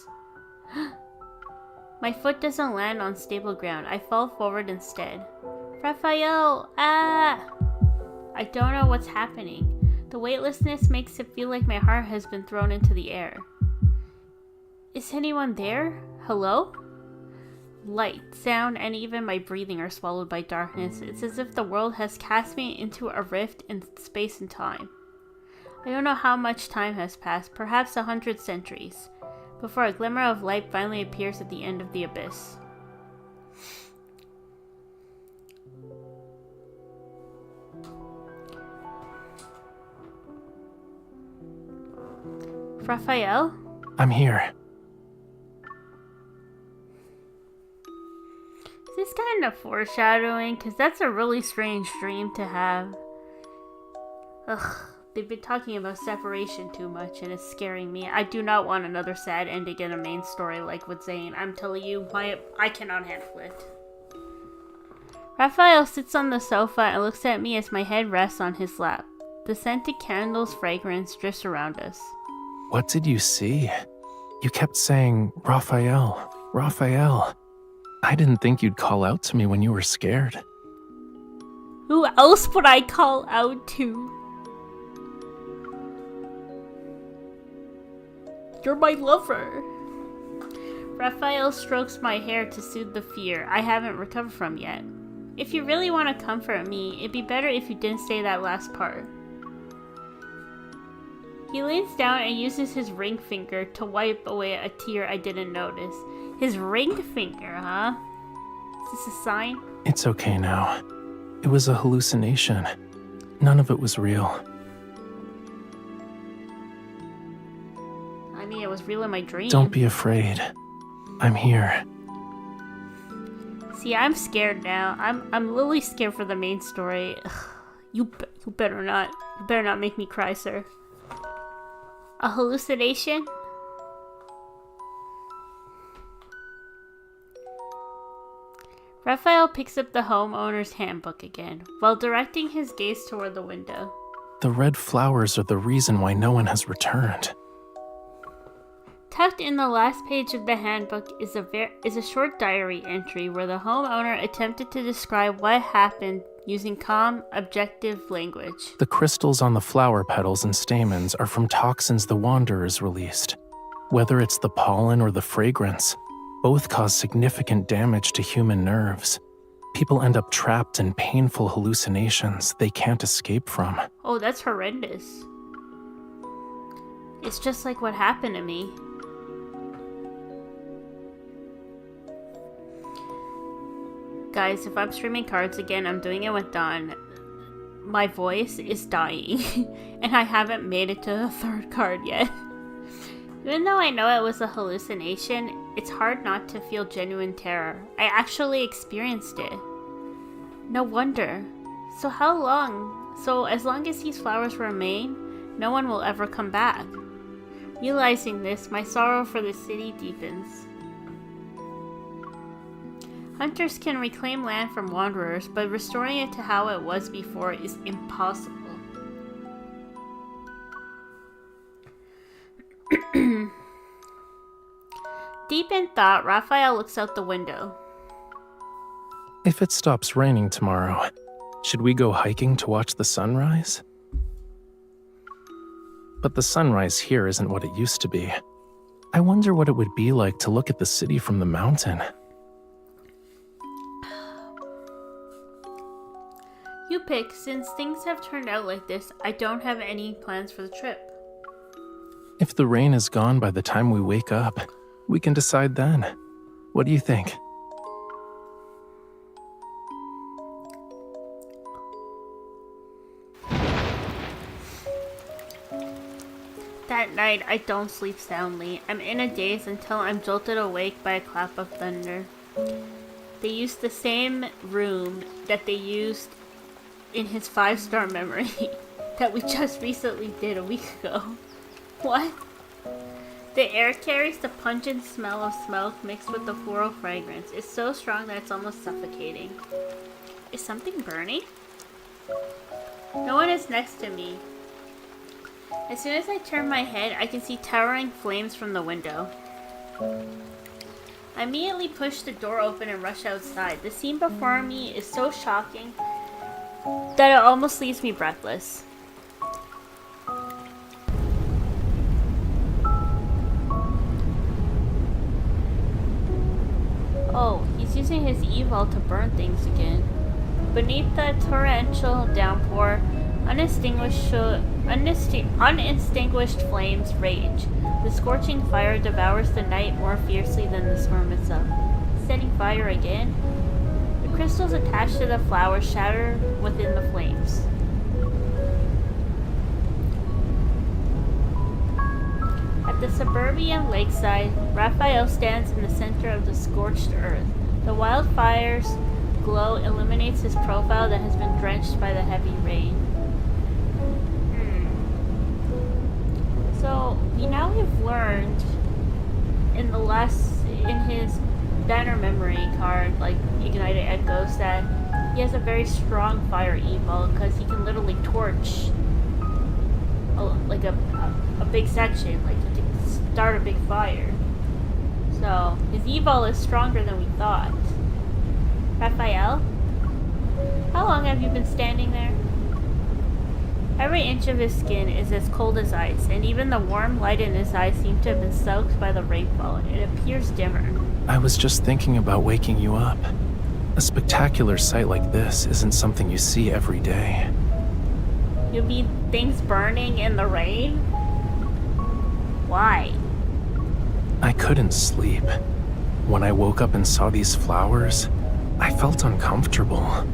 My foot doesn't land on stable ground. I fall forward instead. Raphael! Ah! I don't know what's happening. The weightlessness makes it feel like my heart has been thrown into the air. Is anyone there? Hello? Light, sound, and even my breathing are swallowed by darkness. It's as if the world has cast me into a rift in space and time. I don't know how much time has passed, perhaps 100 centuries, before a glimmer of light finally appears at the end of the abyss. Raphael? I'm here. Is this kind of foreshadowing? Because that's a really strange dream to have. Ugh. They've been talking about separation too much, and it's scaring me. I do not want another sad ending in a main story like with Zayne. I'm telling you, I cannot handle it. Rafayel sits on the sofa and looks at me as my head rests on his lap. The scented candle's fragrance drifts around us. What did you see? You kept saying, Rafayel, Rafayel. I didn't think you'd call out to me when you were scared. Who else would I call out to? You're my lover. Rafayel strokes my hair to soothe the fear I haven't recovered from yet. If you really want to comfort me, it'd be better if you didn't say that last part. He leans down and uses his ring finger to wipe away a tear I didn't notice. His ring finger, huh? Is this a sign? It's okay now. It was a hallucination. None of it was real. I mean, it was real in my dream. Don't be afraid. I'm here. See, I'm scared now. I'm literally scared for the main story. Ugh, you better not. You better not make me cry, sir. A hallucination? Rafayel picks up the homeowner's handbook again, while directing his gaze toward the window. The red flowers are the reason why no one has returned. Tucked in the last page of the handbook is a short diary entry where the homeowner attempted to describe what happened using calm, objective language. The crystals on the flower petals and stamens are from toxins the Wanderers released. Whether it's the pollen or the fragrance, both cause significant damage to human nerves. People end up trapped in painful hallucinations they can't escape from. Oh, that's horrendous. It's just like what happened to me. Guys, if I'm streaming cards again, I'm doing it with Dawn. My voice is dying, and I haven't made it to the third card yet. Even though I know it was a hallucination, it's hard not to feel genuine terror. I actually experienced it. No wonder. So as long as these flowers remain, no one will ever come back. Realizing this, my sorrow for the city deepens. Hunters can reclaim land from wanderers, but restoring it to how it was before is impossible. Deep in thought, Rafayel looks out the window. If it stops raining tomorrow, should we go hiking to watch the sunrise? But the sunrise here isn't what it used to be. I wonder what it would be like to look at the city from the mountain. You pick. Since things have turned out like this, I don't have any plans for the trip. If the rain is gone by the time we wake up, we can decide then. What do you think? That night, I don't sleep soundly. I'm in a daze until I'm jolted awake by a clap of thunder. They used the same room that they used in his 5-star memory that we just recently did a week ago. What? The air carries the pungent smell of smoke mixed with the floral fragrance. It's so strong that it's almost suffocating. Is something burning? No one is next to me. As soon as I turn my head, I can see towering flames from the window. I immediately push the door open and rush outside. The scene before me is so shocking that it almost leaves me breathless. Oh, he's using his evil to burn things again. Beneath the torrential downpour, unextinguished flames rage. The scorching fire devours the night more fiercely than the storm itself. Setting fire again? The crystals attached to the flowers shatter within the flames. At the suburban lakeside, Rafayel stands in the center of the scorched earth. The wildfire's glow illuminates his profile that has been drenched by the heavy rain. learned in his banner memory card, like Ignited Echoes, that he has a very strong fire evil because he can literally torch a big section, like he can start a big fire. So his evil is stronger than we thought. Rafayel, how long have you been standing there? Every inch of his skin is as cold as ice, and even the warm light in his eyes seems to have been soaked by the rainfall. It appears dimmer. I was just thinking about waking you up. A spectacular sight like this isn't something you see every day. You mean things burning in the rain? Why? I couldn't sleep. When I woke up and saw these flowers, I felt uncomfortable.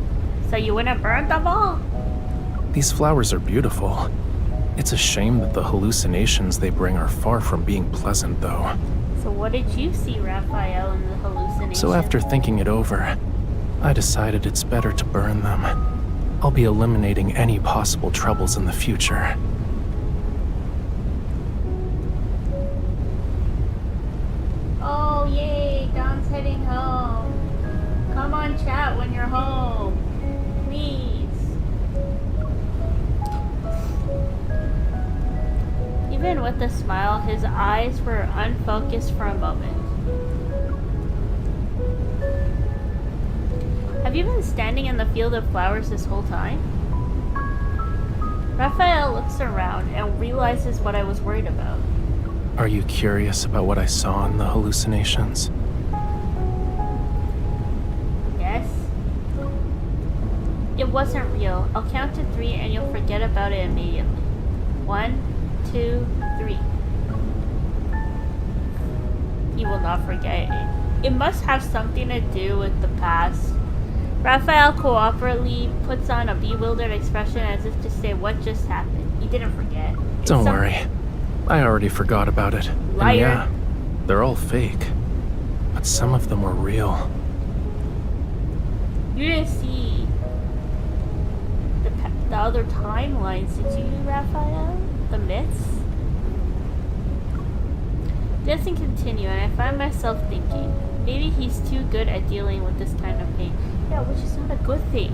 So you wouldn't burn them all? These flowers are beautiful. It's a shame that the hallucinations they bring are far from being pleasant, though. So what did you see, Raphael, in the hallucination? So after thinking it over, I decided it's better to burn them. I'll be eliminating any possible troubles in the future. Oh, yay! Don's heading home. Come on, chat when you're home. Please. Even with a smile, his eyes were unfocused for a moment. Have you been standing in the field of flowers this whole time? Raphael looks around and realizes what I was worried about. Are you curious about what I saw in the hallucinations? Yes. It wasn't real. I'll count to 3 and you'll forget about it immediately. 1, 2, 3. He will not forget it. It must have something to do with the past. Raphael cooperatively puts on a bewildered expression as if to say what just happened. He didn't forget. Don't worry. I already forgot about it. Liar. And yeah, they're all fake. But some of them were real. You didn't see the other timelines, did you, Raphael? The myths? Doesn't continue, and I find myself thinking, maybe he's too good at dealing with this kind of pain. Yeah, which is not a good thing.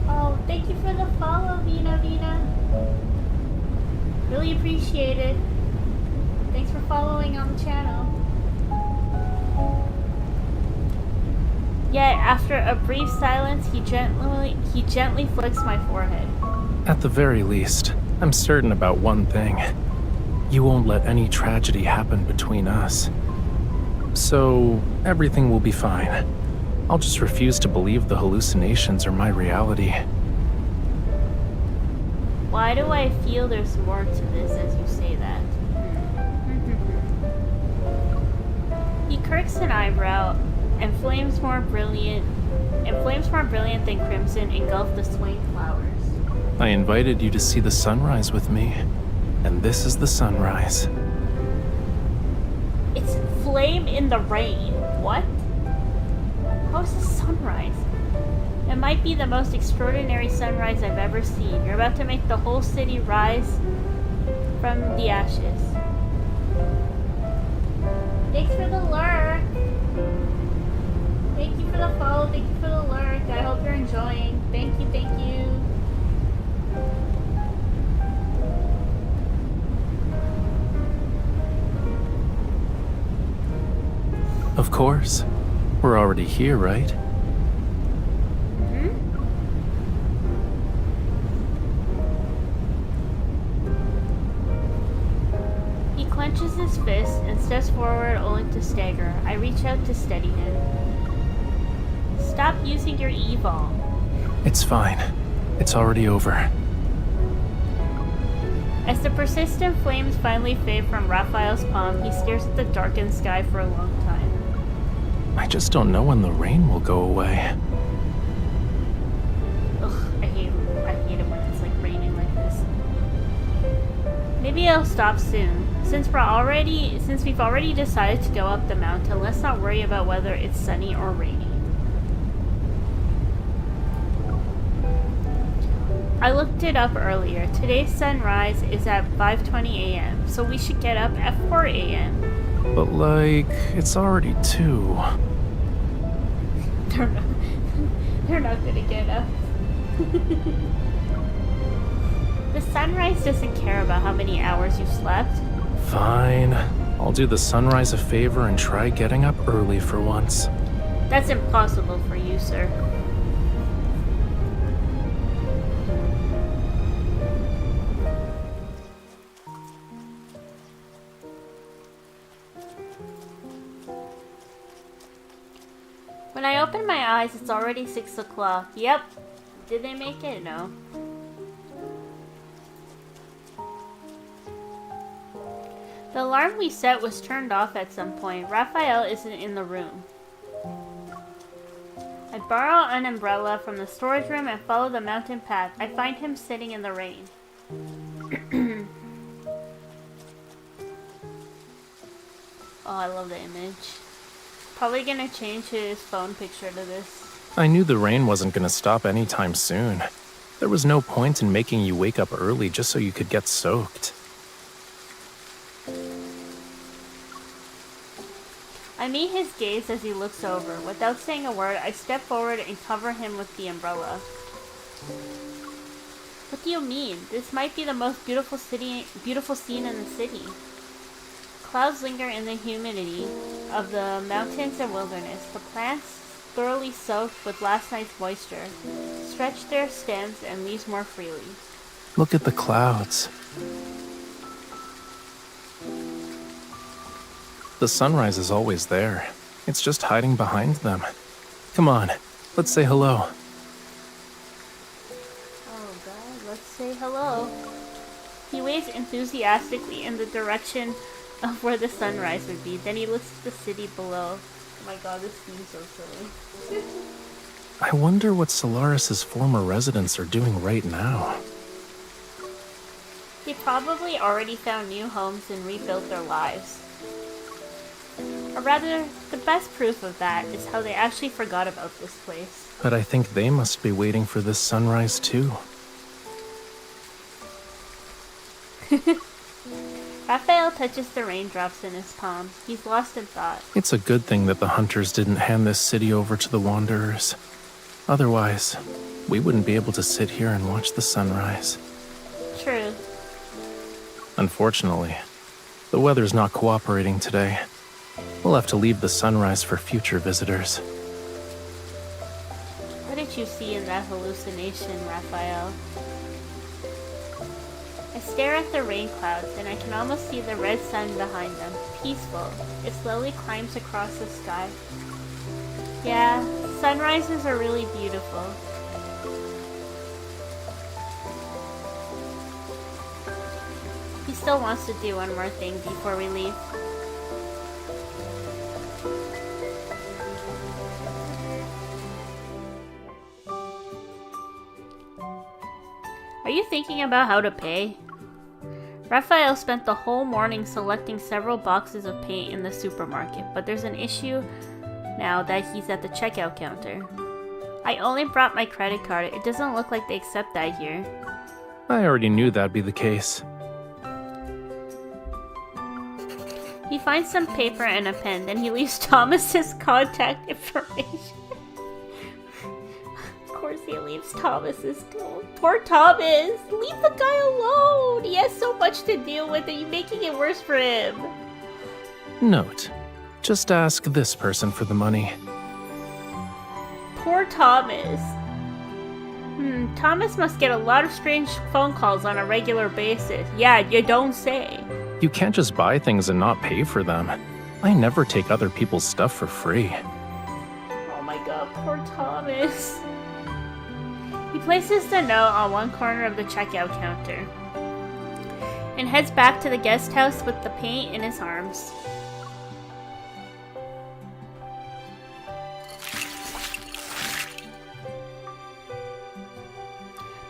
Oh, thank you for the follow, Vina. Really appreciate it. Thanks for following on the channel. Yet, after a brief silence, he gently flicks my forehead. At the very least, I'm certain about one thing. You won't let any tragedy happen between us. So, everything will be fine. I'll just refuse to believe the hallucinations are my reality. Why do I feel there's more to this as you say that? He quirks an eyebrow, and flames more brilliant than crimson engulf the swaying flowers. I invited you to see the sunrise with me, and this is the sunrise. It's flame in the rain. What? How's the sunrise? It might be the most extraordinary sunrise I've ever seen. You're about to make the whole city rise from the ashes. Thanks for the lurk. Thank you for the follow. Thank you for the lurk. I hope you're enjoying. Thank you. Of course. We're already here, right? He clenches his fist and steps forward only to stagger. I reach out to steady him. Stop using your E-ball. It's fine. It's already over. As the persistent flames finally fade from Raphael's palm, he stares at the darkened sky for a long time. I just don't know when the rain will go away. Ugh, I hate it when it's like raining like this. Maybe I'll stop soon. Since we've already decided to go up the mountain, let's not worry about whether it's sunny or rainy. I looked it up earlier. Today's sunrise is at 5:20 a.m., so we should get up at 4 a.m. But like, it's already 2. They're not gonna get up. The sunrise doesn't care about how many hours you slept. Fine. I'll do the sunrise a favor and try getting up early for once. That's impossible for you, sir. When I open my eyes, it's already 6 o'clock. Yep. Did they make it? No. The alarm we set was turned off at some point. Rafayel isn't in the room. I borrow an umbrella from the storage room and follow the mountain path. I find him sitting in the rain. Oh, I love the image. Probably gonna change his phone picture to this. I knew the rain wasn't gonna stop anytime soon. There was no point in making you wake up early just so you could get soaked. I meet his gaze as he looks over. Without saying a word, I step forward and cover him with the umbrella. What do you mean? This might be the most beautiful scene in the city. Clouds linger in the humidity of the mountains and wilderness. The plants, thoroughly soaked with last night's moisture, stretch their stems and leaves more freely. Look at the clouds. The sunrise is always there. It's just hiding behind them. Come on, let's say hello. Oh god, let's say hello. He waves enthusiastically in the direction of where the sunrise would be. Then he looks at the city below. Oh my god, this seems so silly. I wonder what Solaris's former residents are doing right now. They probably already found new homes and rebuilt their lives. Or rather, the best proof of that is how they actually forgot about this place. But I think they must be waiting for this sunrise too. Raphael touches the raindrops in his palm. He's lost in thought. It's a good thing that the hunters didn't hand this city over to the wanderers. Otherwise, we wouldn't be able to sit here and watch the sunrise. True. Unfortunately, the weather's not cooperating today. We'll have to leave the sunrise for future visitors. What did you see in that hallucination, Raphael? I stare at the rain clouds, and I can almost see the red sun behind them. Peaceful. It slowly climbs across the sky. Yeah, sunrises are really beautiful. He still wants to do one more thing before we leave. Are you thinking about how to pay? Raphael spent the whole morning selecting several boxes of paint in the supermarket, but there's an issue now that he's at the checkout counter. I only brought my credit card. It doesn't look like they accept that here. I already knew that'd be the case. He finds some paper and a pen, then he leaves Thomas's contact information. Of course he leaves Thomas's. Poor Thomas! Leave the guy alone! He has so much to deal with. Are you making it worse for him? Note, just ask this person for the money. Poor Thomas. Thomas must get a lot of strange phone calls on a regular basis. Yeah, you don't say. You can't just buy things and not pay for them. I never take other people's stuff for free. Oh my god, poor Thomas. He places the note on one corner of the checkout counter and heads back to the guest house with the paint in his arms.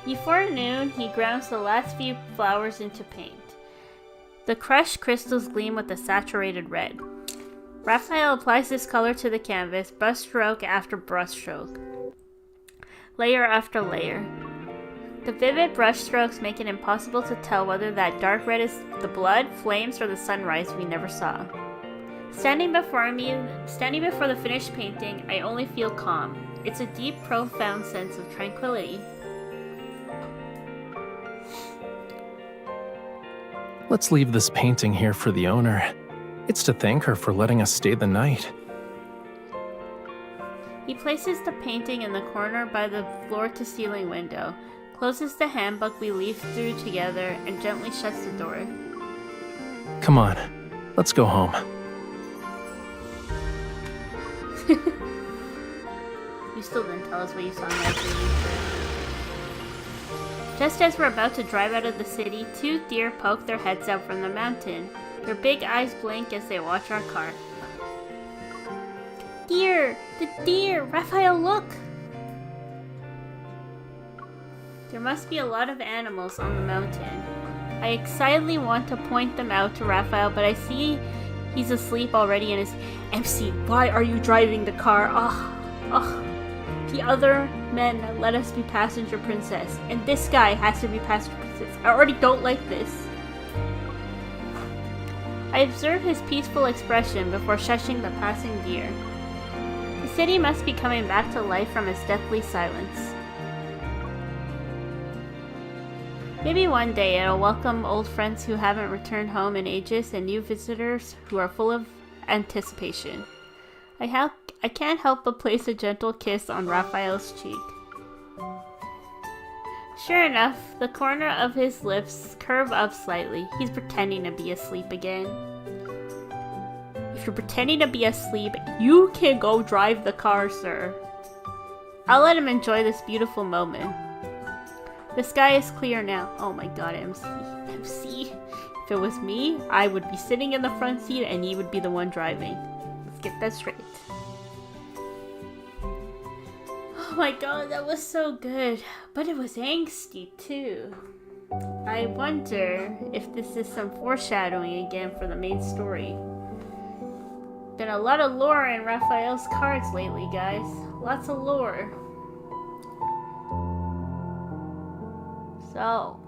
Before noon, he grounds the last few flowers into paint. The crushed crystals gleam with a saturated red. Raphael applies this color to the canvas, brushstroke after brushstroke, layer after layer. The vivid brushstrokes make it impossible to tell whether that dark red is the blood, flames, or the sunrise we never saw. Standing before the finished painting, I only feel calm. It's a deep, profound sense of tranquility. Let's leave this painting here for the owner. It's to thank her for letting us stay the night. He places the painting in the corner by the floor-to-ceiling window, closes the handbook we leafed through together, and gently shuts the door. Come on, let's go home. You still didn't tell us what you saw in that dream. Just as we're about to drive out of the city, two deer poke their heads out from the mountain. Their big eyes blink as they watch our car. Deer! The deer! Raphael, look! There must be a lot of animals on the mountain. I excitedly want to point them out to Raphael, but I see he's asleep already and is MC, why are you driving the car? Ugh. The other men let us be passenger princess, and this guy has to be passenger princess. I already don't like this. I observe his peaceful expression before shushing the passing deer. The city must be coming back to life from its deathly silence. Maybe one day it'll welcome old friends who haven't returned home in ages and new visitors who are full of anticipation. I can't help but place a gentle kiss on Raphael's cheek. Sure enough, the corner of his lips curve up slightly. He's pretending to be asleep again. If you're pretending to be asleep, you can go drive the car, sir. I'll let him enjoy this beautiful moment. The sky is clear now. Oh my god, MC. If it was me, I would be sitting in the front seat and he would be the one driving. Let's get that straight. Oh my god, that was so good. But it was angsty too. I wonder if this is some foreshadowing again for the main story. Been a lot of lore in Raphael's cards lately, guys. Lots of lore. So,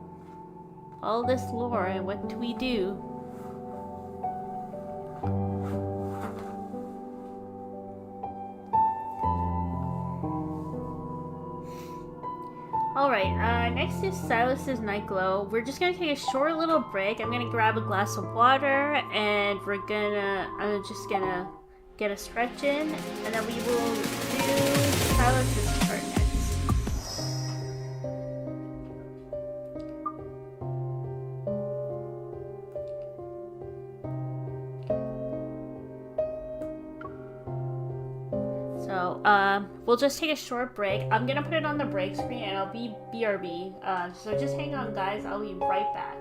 all this lore, and what do we do? Alright, next is Sylus' Nightglow. We're just gonna take a short little break. I'm gonna grab a glass of water, and I'm just gonna get a stretch in, and then we will do Sylus' part next. So, we'll just take a short break. I'm gonna put it on the break screen and I'll be BRB. So just hang on, guys. I'll be right back.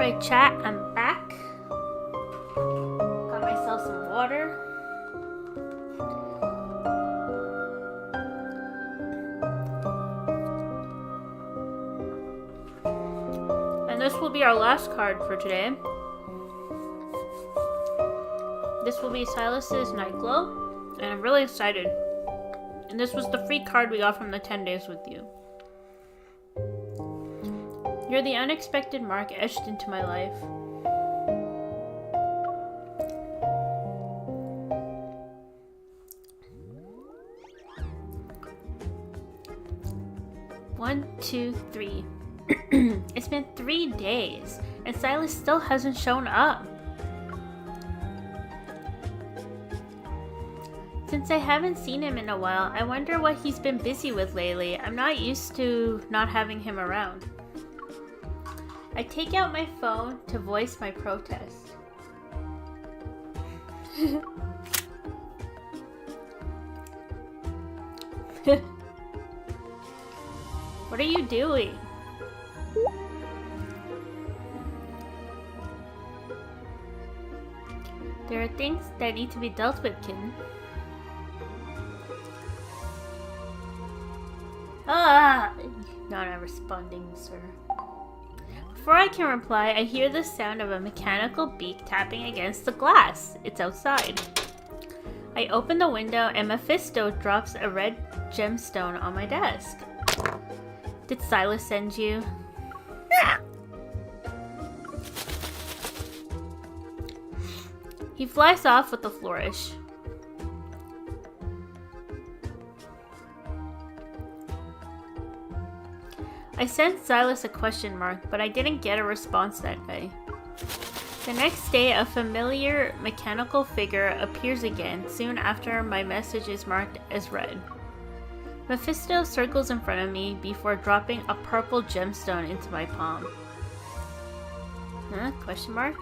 Alright, chat, I'm back. Got myself some water. And this will be our last card for today. This will be Sylus's Nightglow, and I'm really excited. And this was the free card we got from the 10 days with you. You're the unexpected mark etched into my life. One, two, three. It's been 3 days, and Sylus still hasn't shown up. Since I haven't seen him in a while, I wonder what he's been busy with lately. I'm not used to not having him around. I take out my phone to voice my protest. What are you doing? There are things that need to be dealt with, kitten. Ah! Not responding, sir. Before I can reply, I hear the sound of a mechanical beak tapping against the glass. It's outside. I open the window and Mephisto drops a red gemstone on my desk. Did Sylus send you? He flies off with a flourish. I sent Sylus a question mark, but I didn't get a response that day. The next day, a familiar mechanical figure appears again soon after my message is marked as read. Mephisto circles in front of me before dropping a purple gemstone into my palm. Huh? Question mark?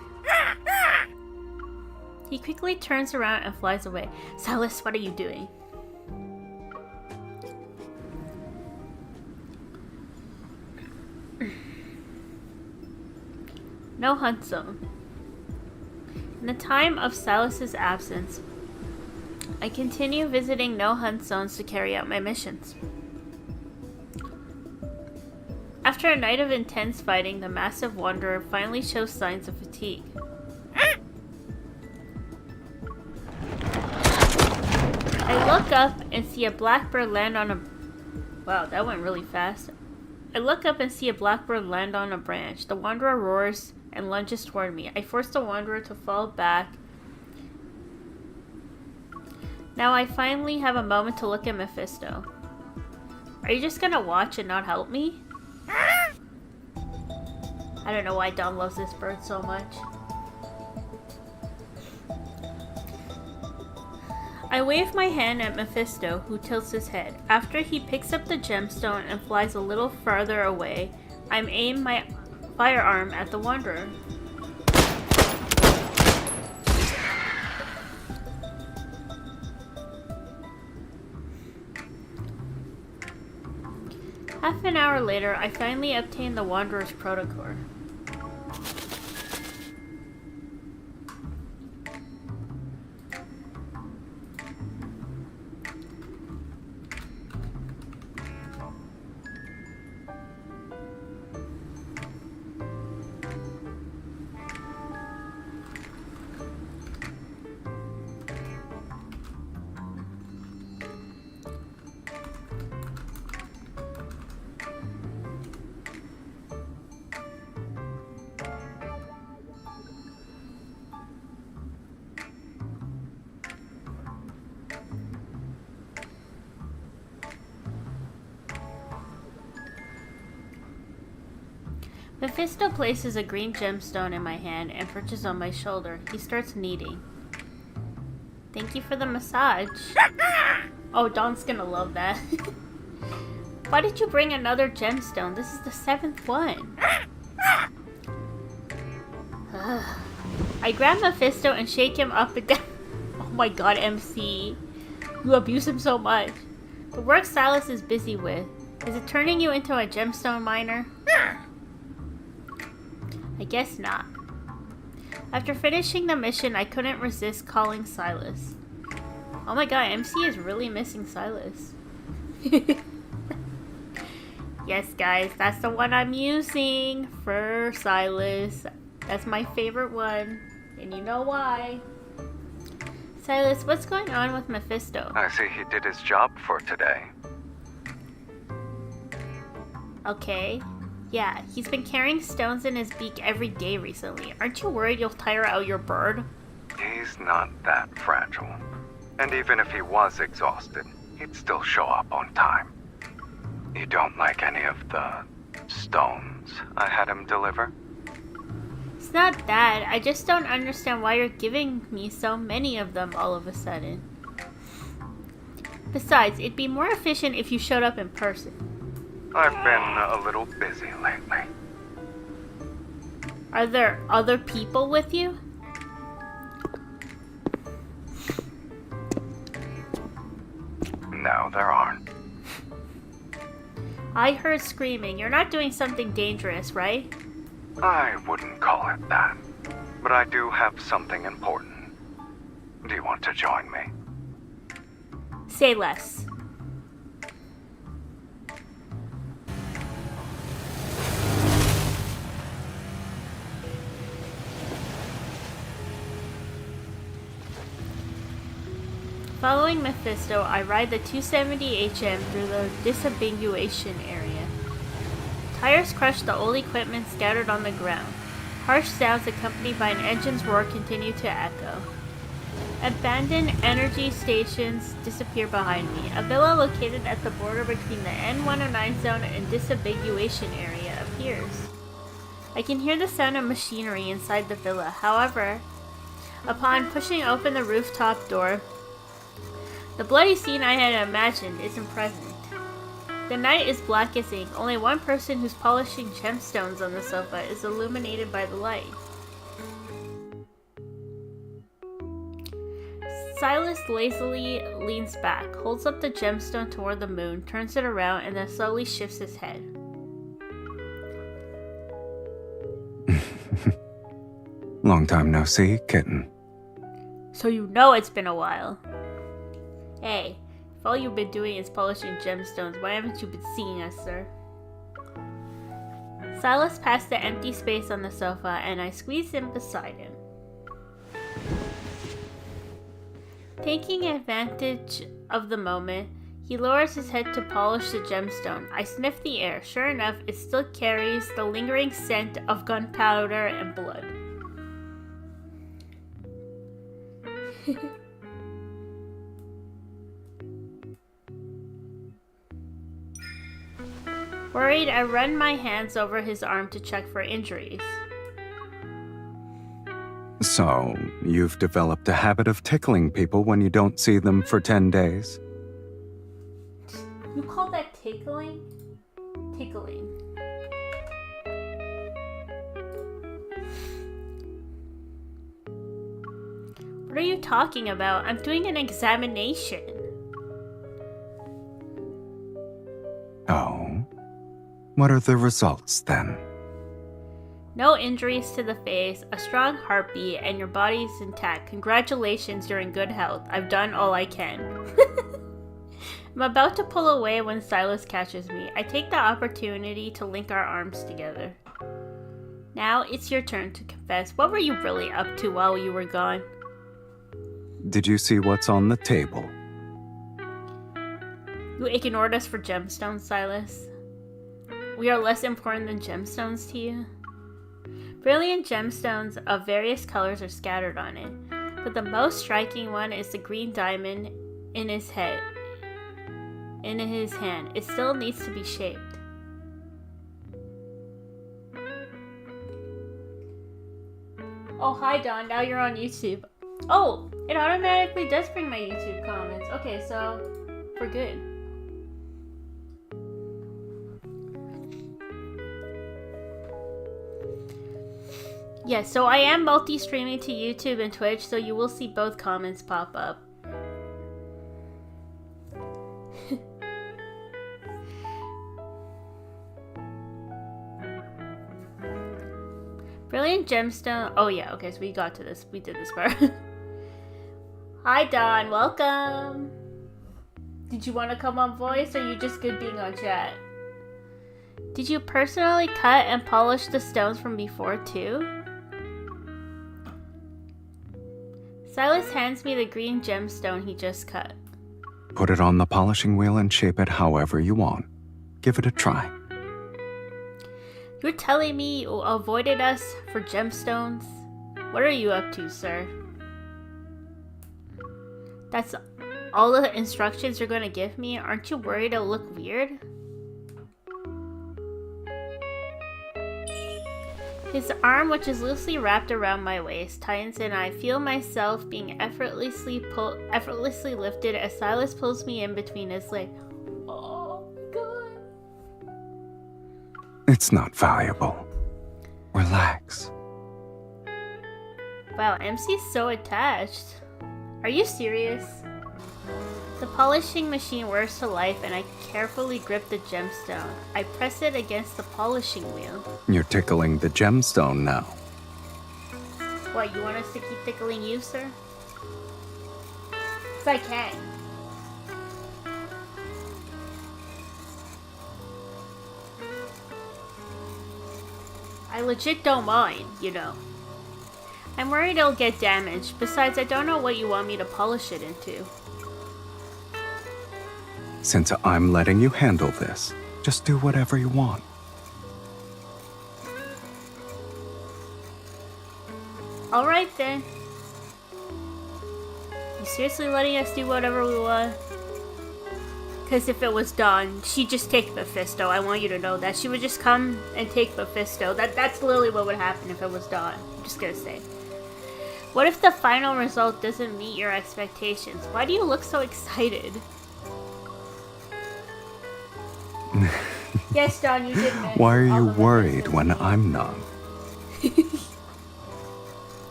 He quickly turns around and flies away. Sylus, what are you doing? No hunt zone. In the time of Sylus's absence, I continue visiting no hunt zones to carry out my missions. After a night of intense fighting, the massive wanderer finally shows signs of fatigue. I look up and see a blackbird land on a... Wow, that went really fast. I look up and see a blackbird land on a branch. The wanderer roars and lunges toward me. I force the wanderer to fall back. Now I finally have a moment to look at Mephisto. Are you just gonna watch and not help me? I don't know why Dom loves this bird so much. I wave my hand at Mephisto, who tilts his head. After he picks up the gemstone and flies a little farther away, I aim my firearm at the wanderer. Half an hour later, I finally obtain the wanderer's protocore. Mephisto places a green gemstone in my hand and perches on my shoulder. He starts kneading. Thank you for the massage. Oh, Don's gonna love that. Why did you bring another gemstone? This is the 7th one. I grab Mephisto and shake him up and down. Oh my god, MC. You abuse him so much. The work Sylus is busy with. Is it turning you into a gemstone miner? I Guess not. After finishing the mission, I couldn't resist calling Sylus. Oh my god, MC is really missing Sylus. Yes, guys, that's the one I'm using for Sylus. That's my favorite one, and you know why. Sylus, what's going on with Mephisto? I see he did his job for today. Okay. Yeah, he's been carrying stones in his beak every day recently. Aren't you worried you'll tire out your bird? He's not that fragile. And even if he was exhausted, he'd still show up on time. You don't like any of the stones I had him deliver? It's not that. I just don't understand why you're giving me so many of them all of a sudden. Besides, it'd be more efficient if you showed up in person. I've been a little busy lately. Are there other people with you? No, there aren't. I heard screaming. You're not doing something dangerous, right? I wouldn't call it that. But I do have something important. Do you want to join me? Say less. Following Mephisto, I ride the 270 HM through the disambiguation area. Tires crush the old equipment scattered on the ground. Harsh sounds accompanied by an engine's roar continue to echo. Abandoned energy stations disappear behind me. A villa located at the border between the N109 zone and disambiguation area appears. I can hear the sound of machinery inside the villa. However, upon pushing open the rooftop door, the bloody scene I had imagined isn't present. The night is black as ink. Only one person who's polishing gemstones on the sofa is illuminated by the light. Sylus lazily leans back, holds up the gemstone toward the moon, turns it around, and then slowly shifts his head. Long time no see, kitten. So you know it's been a while. Hey, if all you've been doing is polishing gemstones, why haven't you been seeing us, sir? Sylus passed the empty space on the sofa, and I squeezed in beside him. Taking advantage of the moment, he lowers his head to polish the gemstone. I sniff the air. Sure enough, it still carries the lingering scent of gunpowder and blood. Worried, I run my hands over his arm to check for injuries. So, you've developed a habit of tickling people when you don't see them for 10 days? You call that tickling? Tickling. What are you talking about? I'm doing an examination. Oh? What are the results then? No injuries to the face, a strong heartbeat, and your body's intact. Congratulations, you're in good health. I've done all I can. I'm about to pull away when Sylus catches me. I take the opportunity to link our arms together. Now it's your turn to confess. What were you really up to while you were gone? Did you see what's on the table? You ignored us for gemstones, Sylus. We are less important than gemstones to you? Brilliant gemstones of various colors are scattered on it, but the most striking one is the green diamond in his hand. It still needs to be shaped. Oh, hi Don, now you're on YouTube. Oh, it automatically does bring my YouTube comments. Okay, so we're good. Yes, so I am multi-streaming to YouTube and Twitch, so you will see both comments pop up. Brilliant gemstone. Oh yeah, okay, so we got to this. We did this part. Hi Don, welcome. Did you want to come on voice, or are you just good being on chat? Did you personally cut and polish the stones from before too? Sylus hands me the green gemstone he just cut. Put it on the polishing wheel and shape it however you want. Give it a try. You're telling me you avoided us for gemstones? What are you up to, sir? That's all the instructions you're going to give me? Aren't you worried it'll look weird? His arm, which is loosely wrapped around my waist, tightens and I feel myself being effortlessly lifted as Sylus pulls me in between his legs. Oh my god. It's not valuable. Relax. Wow, MC's so attached. Are you serious? The polishing machine whirs to life and I carefully grip the gemstone. I press it against the polishing wheel. You're tickling the gemstone now. What, you want us to keep tickling you, sir? 'Cause I can. I legit don't mind, you know. I'm worried it'll get damaged. Besides, I don't know what you want me to polish it into. Since I'm letting you handle this, just do whatever you want. Alright then. You seriously letting us do whatever we want? Because if it was Dawn, she'd just take Mephisto. I want you to know that. She would just come and take Mephisto. That's literally what would happen if it was Dawn. I'm just gonna say. What if the final result doesn't meet your expectations? Why do you look so excited? Yes, Dawn, you did miss. Why are you worried when I'm not?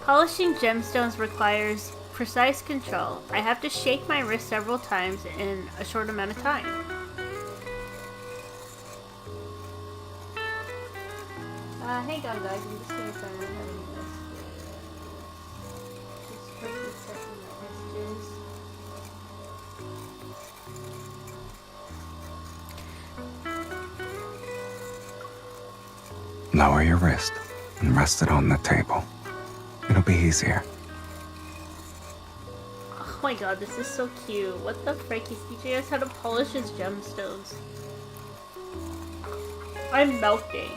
Polishing gemstones requires precise control. I have to shake my wrist several times in a short amount of time. Hang on guys, I'm just gonna start having just quickly checking my messages. Lower your wrist and rest it on the table. It'll be easier. Oh my god, this is so cute. What the frick? He's teaching us how to polish his gemstones. I'm melting.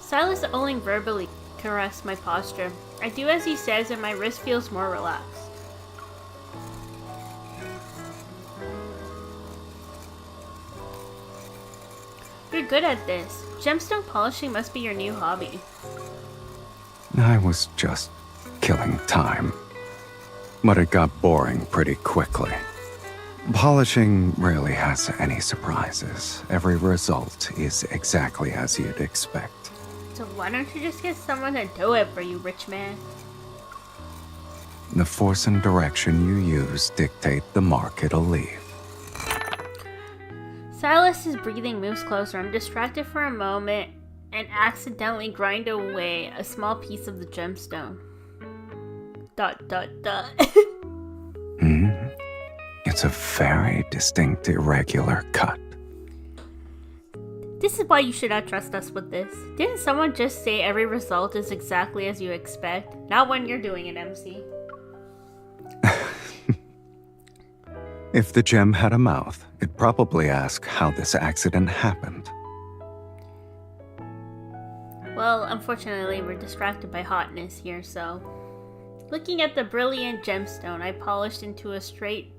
Sylus only verbally corrects my posture. I do as he says and my wrist feels more relaxed. You're good at this. Gemstone polishing must be your new hobby. I was just killing time. But it got boring pretty quickly. Polishing rarely has any surprises. Every result is exactly as you'd expect. So why don't you just get someone to do it for you, rich man? The force and direction you use dictate the mark it'll leave. Sylus' breathing moves closer. I'm distracted for a moment and accidentally grind away a small piece of the gemstone. ... It's a very distinct irregular cut. This is why you should not trust us with this. Didn't someone just say every result is exactly as you expect? Not when you're doing it, MC. If the gem had a mouth, it'd probably ask how this accident happened. Well, unfortunately, we're distracted by hotness here, so... Looking at the brilliant gemstone I polished into a straight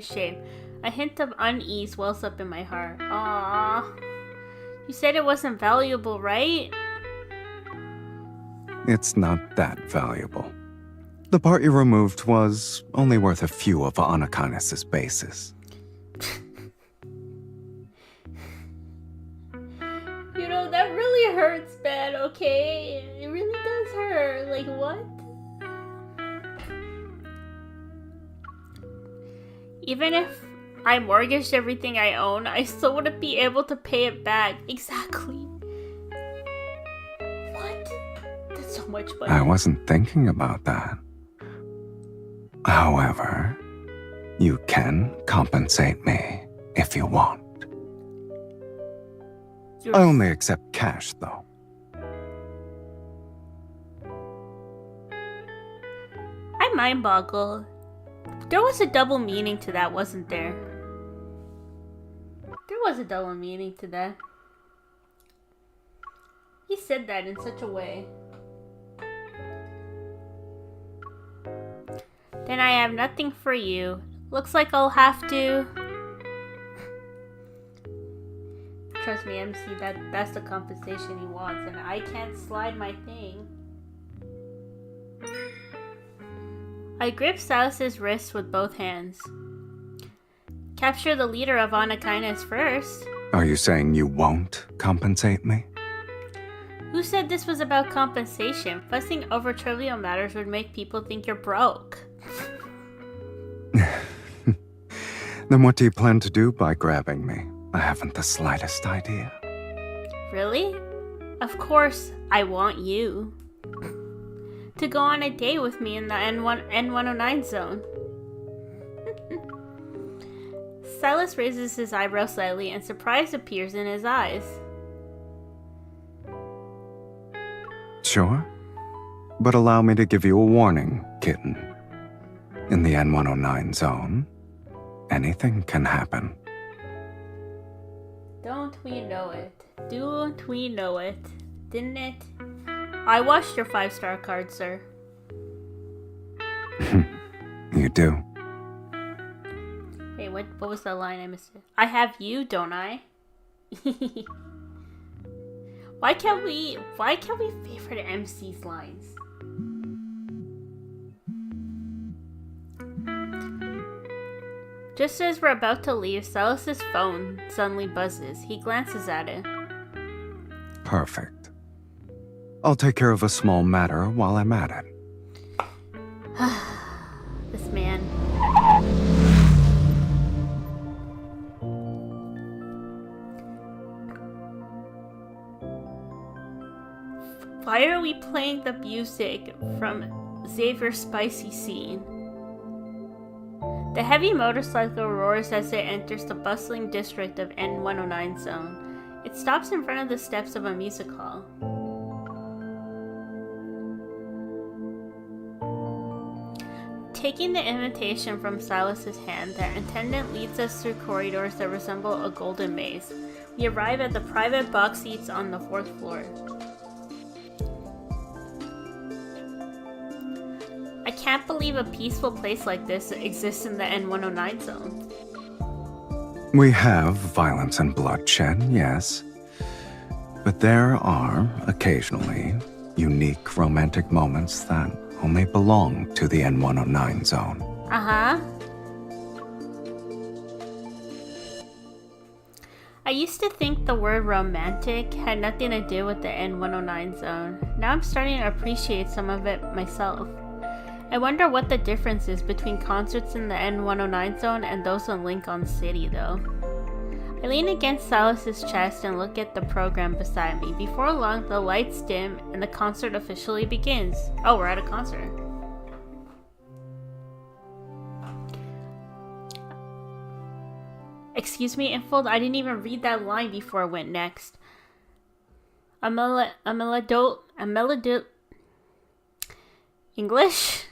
shape, a hint of unease wells up in my heart. Aww. You said it wasn't valuable, right? It's not that valuable. The part you removed was only worth a few of Anakinas' bases. You know, that really hurts, man, okay? It really does her? Like, what? Even if I mortgaged everything I own, I still wouldn't be able to pay it back. Exactly. What? That's so much money. I wasn't thinking about that. However, you can compensate me if you want. I only accept cash, though. I mind boggle. There was a double meaning to that, wasn't there? There was a double meaning to that. He said that in such a way. Then I have nothing for you. Looks like I'll have to... Trust me, MC, that's the compensation he wants, and I can't slide my thing. I grip Sylus' wrist with both hands. Capture the leader of Anakainas first. Are you saying you won't compensate me? Who said this was about compensation? Fussing over trivial matters would make people think you're broke. Then what do you plan to do by grabbing me? I haven't the slightest idea. Really? Of course, I want you. To go on a date with me in the N109 zone. Sylus raises his eyebrows slightly and surprise appears in his eyes. Sure. But allow me to give you a warning, kitten. In the N109 zone, anything can happen. Don't we know it? Don't we know it? Didn't it? I watched your 5-star card, sir. You do. Wait, what was the line I missed? I have you, don't I? Why can't we favorite MC's lines? Just as we're about to leave, Sylus' phone suddenly buzzes. He glances at it. Perfect. I'll take care of a small matter while I'm at it. This man. Why are we playing the music from Xavier's spicy scene? The heavy motorcycle roars as it enters the bustling district of N109 zone. It stops in front of the steps of a music hall. Taking the invitation from Sylus' hand, the attendant leads us through corridors that resemble a golden maze. We arrive at the private box seats on the 4th floor. I can't believe a peaceful place like this exists in the N109 zone. We have violence and bloodshed, yes. But there are, occasionally, unique romantic moments that only belong to the N109 zone. Uh-huh. I used to think the word romantic had nothing to do with the N109 zone. Now I'm starting to appreciate some of it myself. I wonder what the difference is between concerts in the N109 zone and those in Lincoln City, though. I lean against Sylus' chest and look at the program beside me. Before long, the lights dim and the concert officially begins. Oh, we're at a concert. Excuse me, Infold, I didn't even read that line before it went next. English?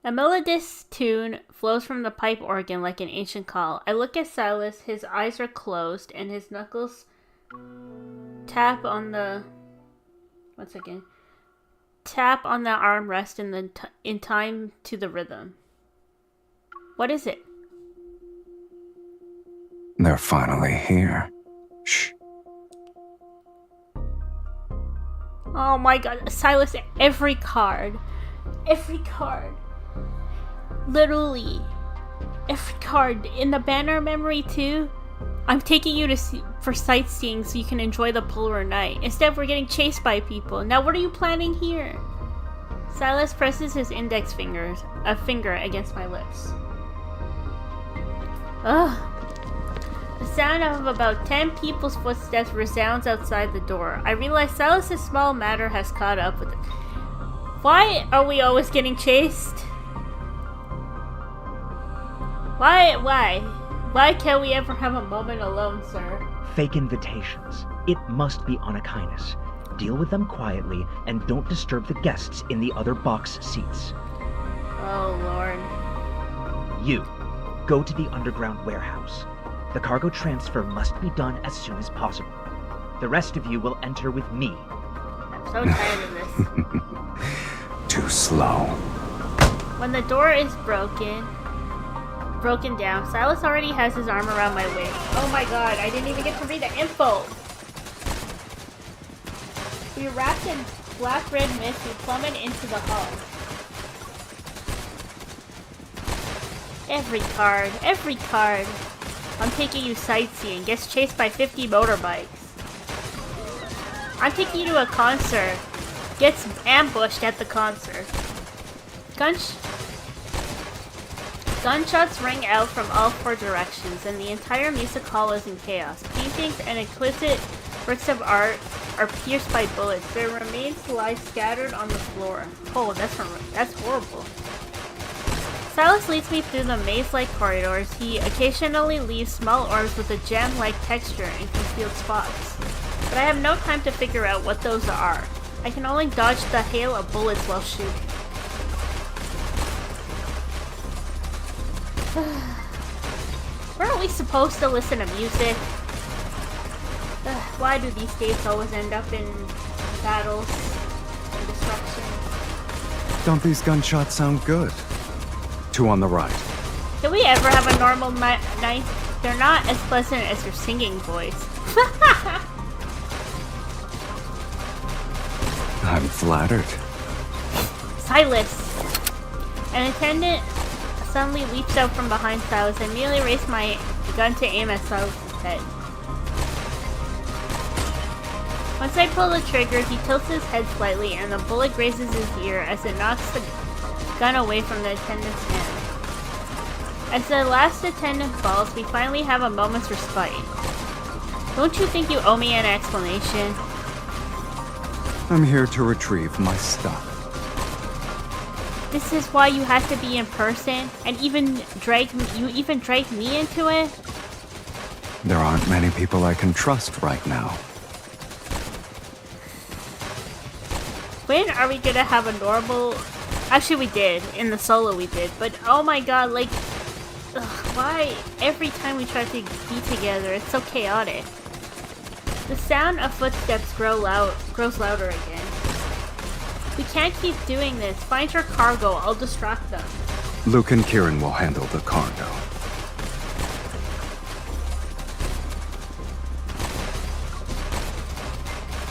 A melodious tune flows from the pipe organ like an ancient call. I look at Sylus, his eyes are closed, and his knuckles tap on the... Tap on the armrest in time to the rhythm. What is it? They're finally here. Shh. Oh my god, Sylus, every card. Literally, every card. In the banner memory too. I'm taking you for sightseeing so you can enjoy the polar night. Instead, we're getting chased by people. Now, what are you planning here? Sylus presses his index finger against my lips. Ugh. The sound of about 10 people's footsteps resounds outside the door. I realize Sylus' small matter has caught up with it. Why are we always getting chased? Why can't we ever have a moment alone, sir? Fake invitations. It must be on a kindness. Deal with them quietly and don't disturb the guests in the other box seats. Oh, Lord. You, go to the underground warehouse. The cargo transfer must be done as soon as possible. The rest of you will enter with me. I'm so tired of this. Too slow. When the door is broken down, Sylus already has his arm around my waist. Oh my god, I didn't even get to read the info! We wrapped in black-red mist, we plummeted into the hull. Every card. I'm taking you sightseeing, gets chased by 50 motorbikes. I'm taking you to a concert, gets ambushed at the concert. Gunshots ring out from all 4 directions, and the entire music hall is in chaos. Paintings and exquisite works of art are pierced by bullets. Their remains lie scattered on the floor. Oh, that's horrible. Sylus leads me through the maze-like corridors. He occasionally leaves small orbs with a gem-like texture in concealed spots. But I have no time to figure out what those are. I can only dodge the hail of bullets while shooting. Weren't we supposed to listen to music? Why do these gates always end up in battles and destruction? Don't these gunshots sound good? 2 on the right. Can we ever have a normal night? They're not as pleasant as your singing voice. I'm flattered. Sylus! An attendant suddenly leaps out from behind Sylus. I immediately raise my gun to aim at Sylus' head. Once I pull the trigger, he tilts his head slightly and the bullet grazes his ear as it knocks the gun away from the attendant's hand. As the last attendant falls, we finally have a moment's respite. Don't you think you owe me an explanation? I'm here to retrieve my stuff. This is why you had to be in person, and you even dragged me into it? There aren't many people I can trust right now. When are we gonna have a normal... Actually, we did. In the solo, we did. But, oh my god, like... Ugh, why every time we try to be together, it's so chaotic? The sound of footsteps grows louder again. We can't keep doing this. Find your cargo. I'll distract them. Luke and Kieran will handle the cargo.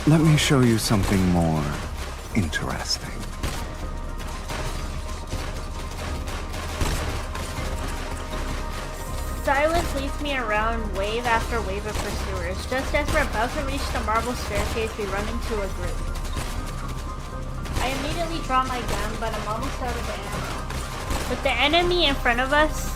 Let me show you something more interesting. Sylus leads me around wave after wave of pursuers. Just as we're about to reach the marble staircase, we run into a group. I immediately draw my gun, but I'm almost out of ammo. With the enemy in front of us...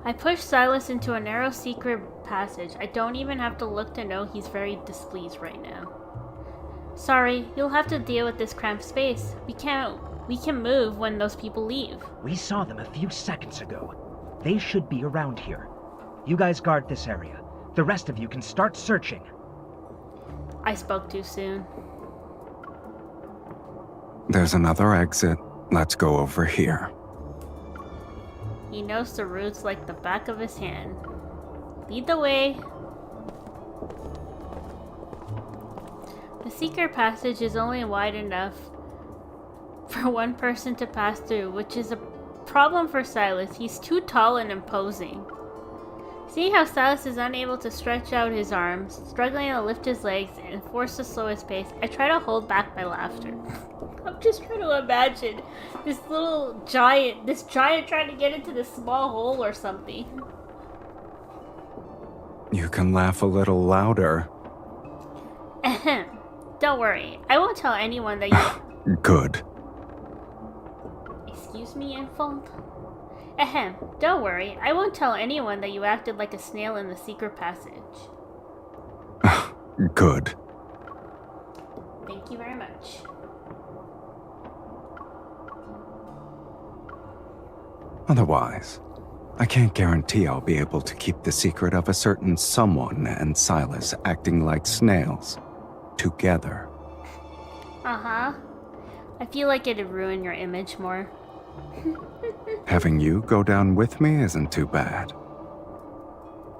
I push Sylus into a narrow secret passage. I don't even have to look to know he's very displeased right now. Sorry, you'll have to deal with this cramped space. We can move when those people leave. We saw them a few seconds ago. They should be around here. You guys guard this area. The rest of you can start searching. I spoke too soon. There's another exit. Let's go over here. He knows the routes like the back of his hand. Lead the way. The secret passage is only wide enough for one person to pass through, which is a problem for Sylus. He's too tall and imposing. Seeing how Sylus is unable to stretch out his arms, struggling to lift his legs, and forced to slow his pace, I try to hold back my laughter. I'm just trying to imagine this giant trying to get into this small hole or something. You can laugh a little louder. Ahem. Don't worry. I won't tell anyone that you... Good. Excuse me, Infalt? Ahem. Don't worry. I won't tell anyone that you acted like a snail in the secret passage. Good. Thank you very much. Otherwise, I can't guarantee I'll be able to keep the secret of a certain someone and Sylus acting like snails together. Uh-huh. I feel like it'd ruin your image more. Having you go down with me isn't too bad.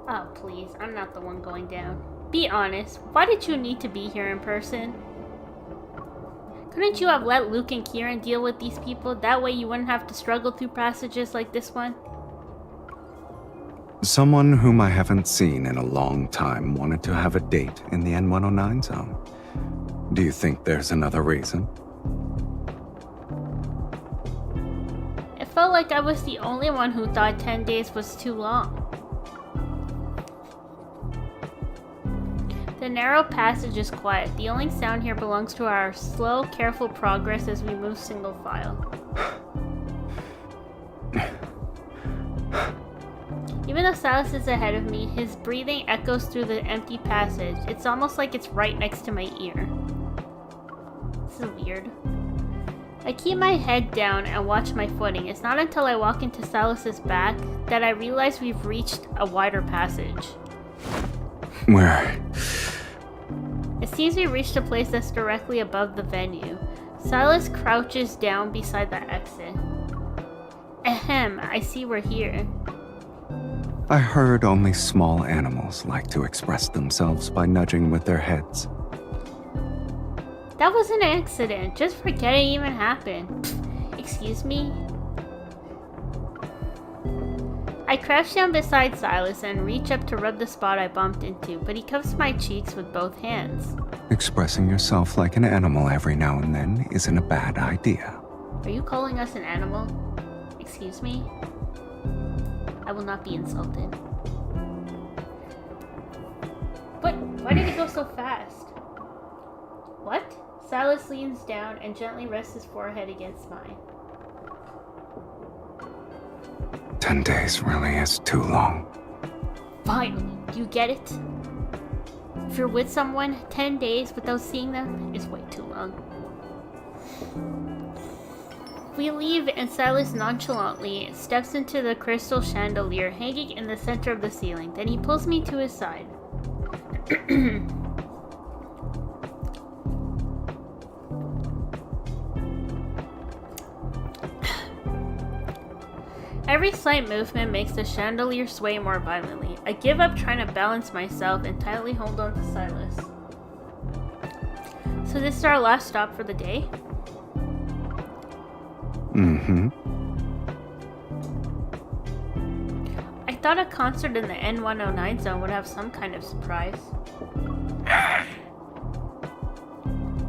Oh, please. I'm not the one going down. Be honest. Why did you need to be here in person? Couldn't you have let Luke and Kieran deal with these people? That way you wouldn't have to struggle through passages like this one. Someone whom I haven't seen in a long time wanted to have a date in the N109 zone. Do you think there's another reason? It felt like I was the only one who thought 10 days was too long. The narrow passage is quiet. The only sound here belongs to our slow, careful progress as we move single file. Even though Sylus is ahead of me, his breathing echoes through the empty passage. It's almost like it's right next to my ear. This is weird. I keep my head down and watch my footing. It's not until I walk into Sylus's back that I realize we've reached a wider passage. Where? It seems we reached a place that's directly above the venue. Sylus crouches down beside the exit. Ahem, I see we're here. I heard only small animals like to express themselves by nudging with their heads. That was an accident. Just forget it even happened. Excuse me? I crouch down beside Sylus and reach up to rub the spot I bumped into, but he cups my cheeks with both hands. Expressing yourself like an animal every now and then isn't a bad idea. Are you calling us an animal? Excuse me? I will not be insulted. What? Why did it go so fast? What? Sylus leans down and gently rests his forehead against mine. 10 days really is too long. Finally, do you get it? If you're with someone, 10 days without seeing them is way too long. We leave and Sylus nonchalantly steps into the crystal chandelier hanging in the center of the ceiling. Then he pulls me to his side. Every slight movement makes the chandelier sway more violently. I give up trying to balance myself and tightly hold on to Sylus. So this is our last stop for the day? Mm-hmm. I thought a concert in the N109 zone would have some kind of surprise.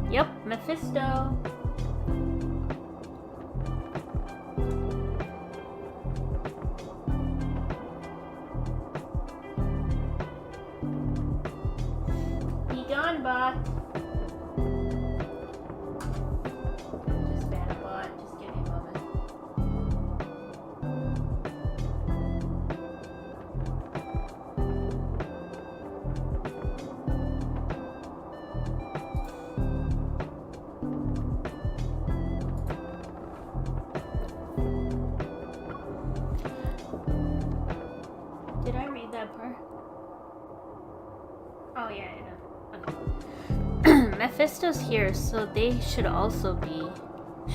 Yep, Mephisto. Be gone, bot. Just ban a bot. Just give me a moment. Did I read that part? Oh yeah, okay. Mephisto's here, so they should also be.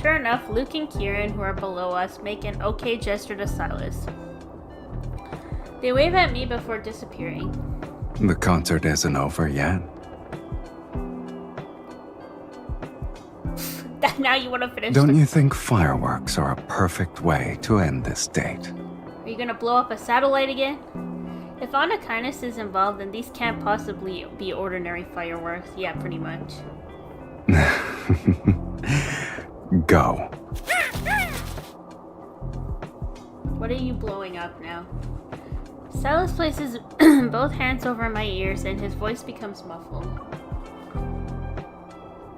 Sure enough, Luke and Kieran, who are below us, make an okay gesture to Sylus. They wave at me before disappearing. The concert isn't over yet. Now you want to finish. Don't you think fireworks are a perfect way to end this date? Are you gonna blow up a satellite again? If Anakinus is involved, then these can't possibly be ordinary fireworks. Yeah, pretty much. Go. What are you blowing up now? Sylus places both hands over my ears, and his voice becomes muffled.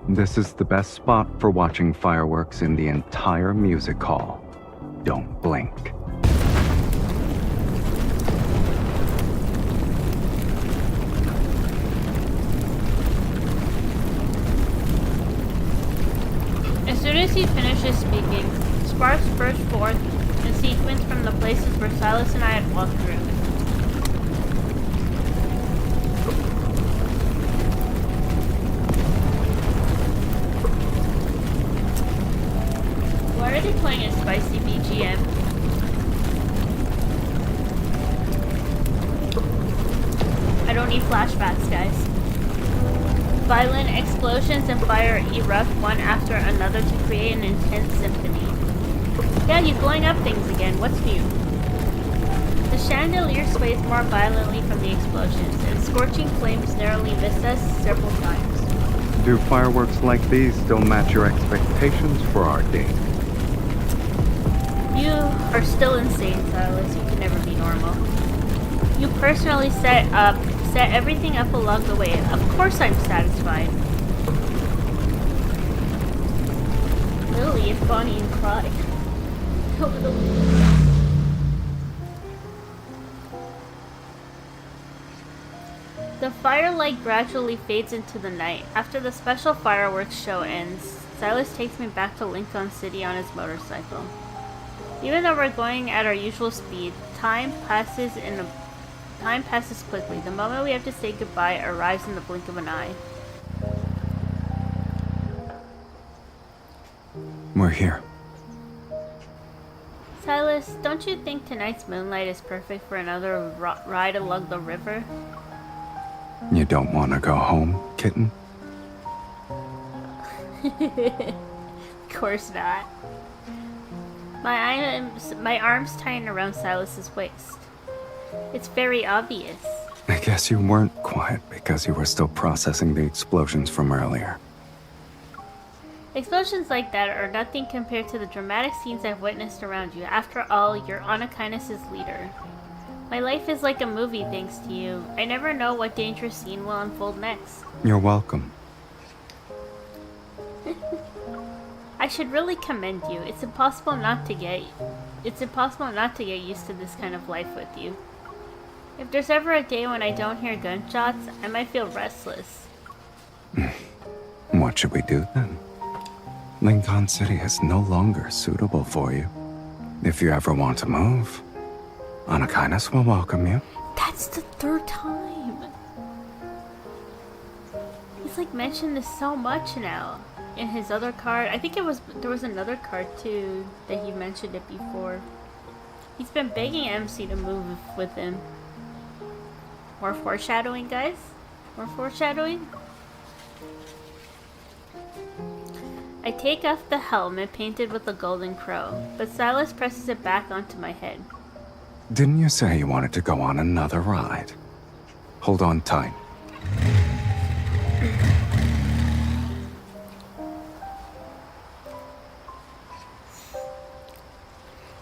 This is the best spot for watching fireworks in the entire music hall. Don't blink. As soon as he finishes speaking, sparks burst forth in sequence from the places where Sylus and I had walked through. Why are they playing a spicy BGM? I don't need flashbacks, guys. Violent explosions and fire erupt one after another to create an intense symphony. Yeah, you're blowing up things again. What's new? The chandelier sways more violently from the explosions, and scorching flames narrowly miss us several times. Do fireworks like these still match your expectations for our date? You are still insane, Sylus. You can never be normal. You personally set everything up along the way. Of course I'm satisfied. Lily is Bonnie and Clyde. Over the The firelight gradually fades into the night. After the special fireworks show ends, Sylus takes me back to Lincoln City on his motorcycle. Even though we're going at our usual speed, time passes quickly. The moment we have to say goodbye arrives in the blink of an eye. We're here. Sylus, don't you think tonight's moonlight is perfect for another ride along the river? You don't want to go home, kitten? Of course not. My arms tying around Sylus's waist. It's very obvious. I guess you weren't quiet because you were still processing the explosions from earlier. Explosions like that are nothing compared to the dramatic scenes I've witnessed around you. After all, you're Anakainis' leader. My life is like a movie thanks to you. I never know what dangerous scene will unfold next. You're welcome. I should really commend you. It's impossible not to get used to this kind of life with you. If there's ever a day when I don't hear gunshots, I might feel restless. What should we do then? Lincoln City is no longer suitable for you. If you ever want to move, Anakainis will welcome you. That's the third time. He's like mentioned this so much now. In his other card, I think there was another card too that he mentioned it before. He's been begging MC to move with him. More foreshadowing, guys? More foreshadowing? I take off the helmet painted with a golden crow, but Sylus presses it back onto my head. Didn't you say you wanted to go on another ride? Hold on tight.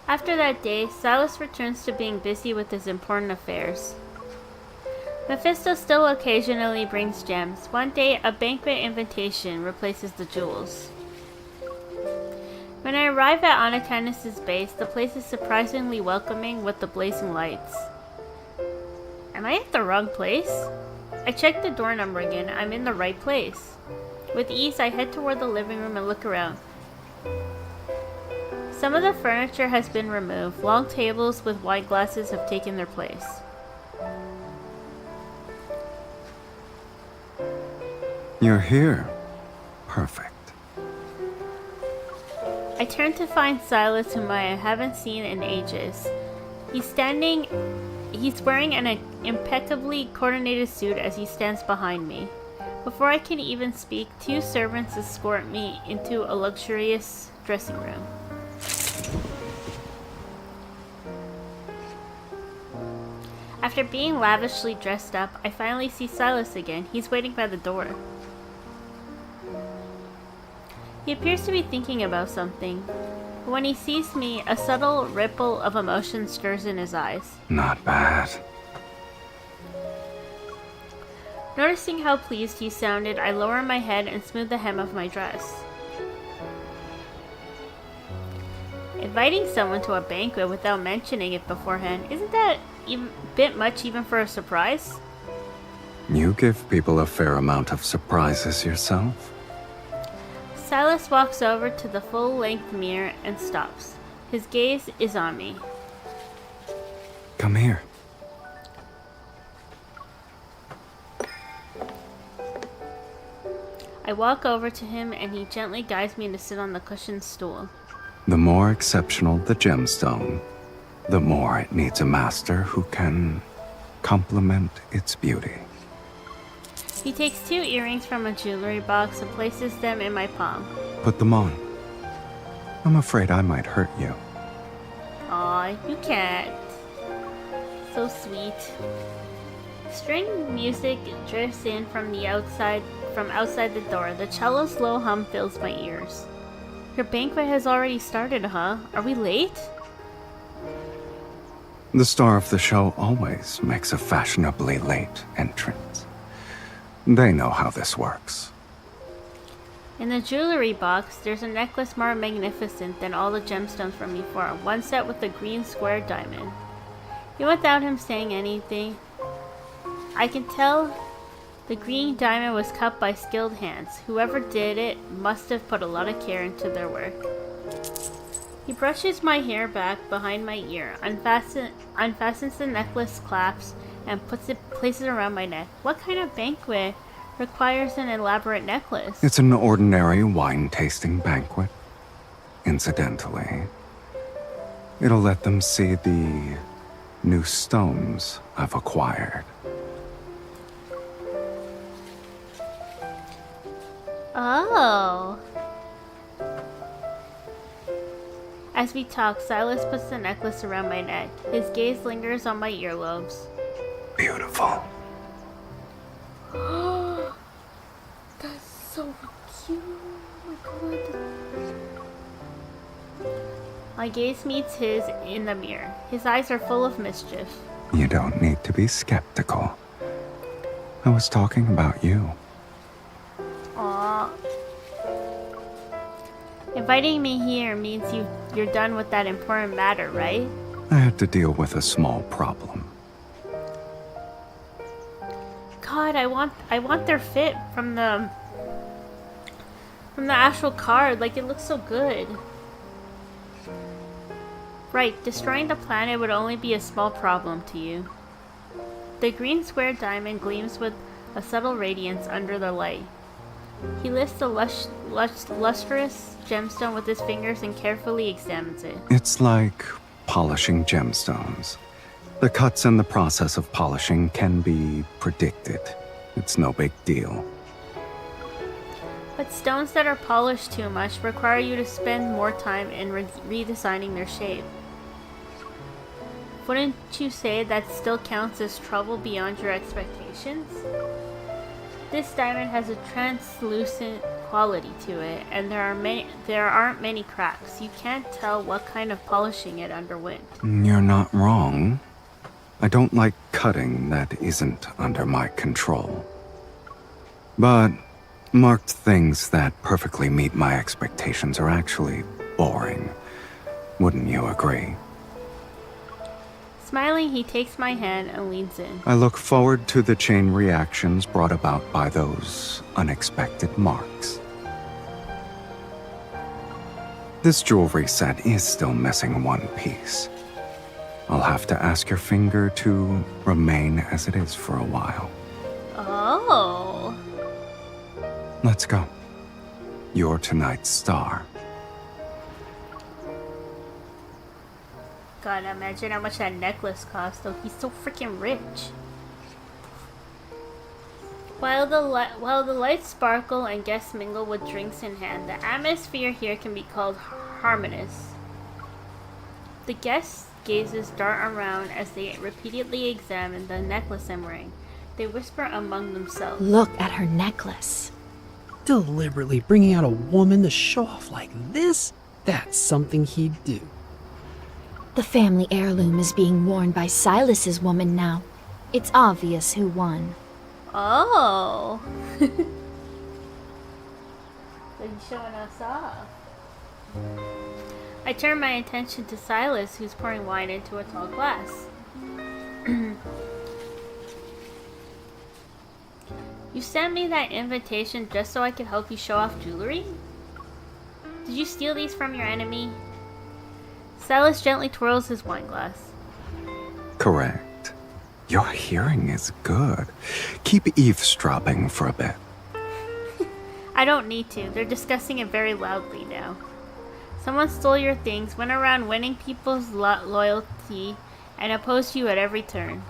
After that day, Sylus returns to being busy with his important affairs. Mephisto still occasionally brings gems. One day, a banquet invitation replaces the jewels. When I arrive at Anakainis' base, the place is surprisingly welcoming with the blazing lights. Am I at the wrong place? I check the door number again. I'm in the right place. With ease, I head toward the living room and look around. Some of the furniture has been removed. Long tables with wine glasses have taken their place. You're here. Perfect. I turn to find Sylus, whom I haven't seen in ages. He's wearing an impeccably coordinated suit as he stands behind me. Before I can even speak, two servants escort me into a luxurious dressing room. After being lavishly dressed up, I finally see Sylus again. He's waiting by the door. He appears to be thinking about something. But when he sees me, a subtle ripple of emotion stirs in his eyes. Not bad. Noticing how pleased he sounded, I lower my head and smooth the hem of my dress. Inviting someone to a banquet without mentioning it beforehand, isn't that a bit much even for a surprise? You give people a fair amount of surprises yourself. Sylus walks over to the full-length mirror and stops. His gaze is on me. Come here. I walk over to him and he gently guides me to sit on the cushioned stool. The more exceptional the gemstone, the more it needs a master who can complement its beauty. He takes 2 earrings from a jewelry box and places them in my palm. Put them on. I'm afraid I might hurt you. Aw, you can't. So sweet. String music drifts in from outside the door. The cello's low hum fills my ears. Your banquet has already started, huh? Are we late? The star of the show always makes a fashionably late entrance. They know how this works. In the jewelry box, there's a necklace more magnificent than all the gemstones from before, one set with a green square diamond. Even without him saying anything, I can tell the green diamond was cut by skilled hands. Whoever did it must have put a lot of care into their work. He brushes my hair back behind my ear, unfastens the necklace clasps, and places it around my neck. What kind of banquet requires an elaborate necklace? It's an ordinary wine-tasting banquet. Incidentally, it'll let them see the new stones I've acquired. Oh. As we talk, Sylus puts the necklace around my neck. His gaze lingers on my earlobes. Beautiful. That's so cute. Oh my god. My gaze meets his in the mirror. His eyes are full of mischief. You don't need to be skeptical. I was talking about you. Aww. Inviting me here means you're done with that important matter, right? I had to deal with a small problem. God, I want their fit from the actual card. Like, it looks so good. Right, destroying the planet would only be a small problem to you. The green square diamond gleams with a subtle radiance under the light. He lifts the lustrous gemstone with his fingers and carefully examines it. It's like polishing gemstones. The cuts and the process of polishing can be predicted. It's no big deal. But stones that are polished too much require you to spend more time in redesigning their shape. Wouldn't you say that still counts as trouble beyond your expectations? This diamond has a translucent quality to it, and there aren't many cracks. You can't tell what kind of polishing it underwent. You're not wrong. I don't like cutting that isn't under my control. But marked things that perfectly meet my expectations are actually boring. Wouldn't you agree? Smiling, he takes my hand and leans in. I look forward to the chain reactions brought about by those unexpected marks. This jewelry set is still missing one piece. I'll have to ask your finger to remain as it is for a while. Oh. Let's go. You're tonight's star. God, imagine how much that necklace cost, though. He's so freaking rich. While the lights sparkle and guests mingle with drinks in hand, the atmosphere here can be called harmonious. The guests' gazes dart around as they repeatedly examine the necklace I'm wearing. They whisper among themselves. Look at her necklace. Deliberately bringing out a woman to show off like this? That's something he'd do. The family heirloom is being worn by Sylus's woman now. It's obvious who won. Oh. So he's showing us off. I turn my attention to Sylus, who's pouring wine into a tall glass. You sent me that invitation just so I could help you show off jewelry? Did you steal these from your enemy? Sylus gently twirls his wine glass. Correct. Your hearing is good. Keep eavesdropping for a bit. I don't need to. They're discussing it very loudly now. Someone stole your things, went around winning people's loyalty, and opposed you at every turn.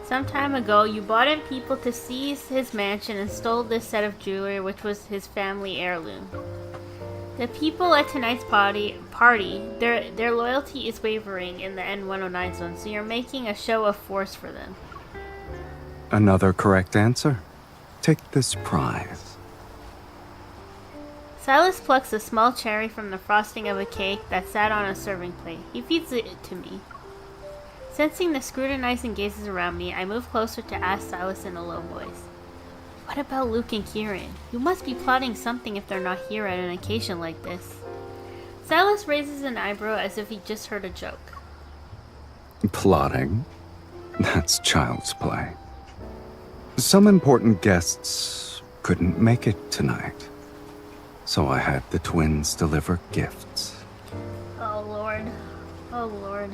Some time ago, you brought in people to seize his mansion and stole this set of jewelry, which was his family heirloom. The people at tonight's party, their loyalty is wavering in the N109 zone, so you're making a show of force for them. Another correct answer. Take this prize. Sylus plucks a small cherry from the frosting of a cake that sat on a serving plate. He feeds it to me. Sensing the scrutinizing gazes around me, I move closer to ask Sylus in a low voice. What about Luke and Kieran? You must be plotting something if they're not here at an occasion like this. Sylus raises an eyebrow as if he just heard a joke. Plotting? That's child's play. Some important guests couldn't make it tonight, so I had the twins deliver gifts. Oh lord. Oh lord.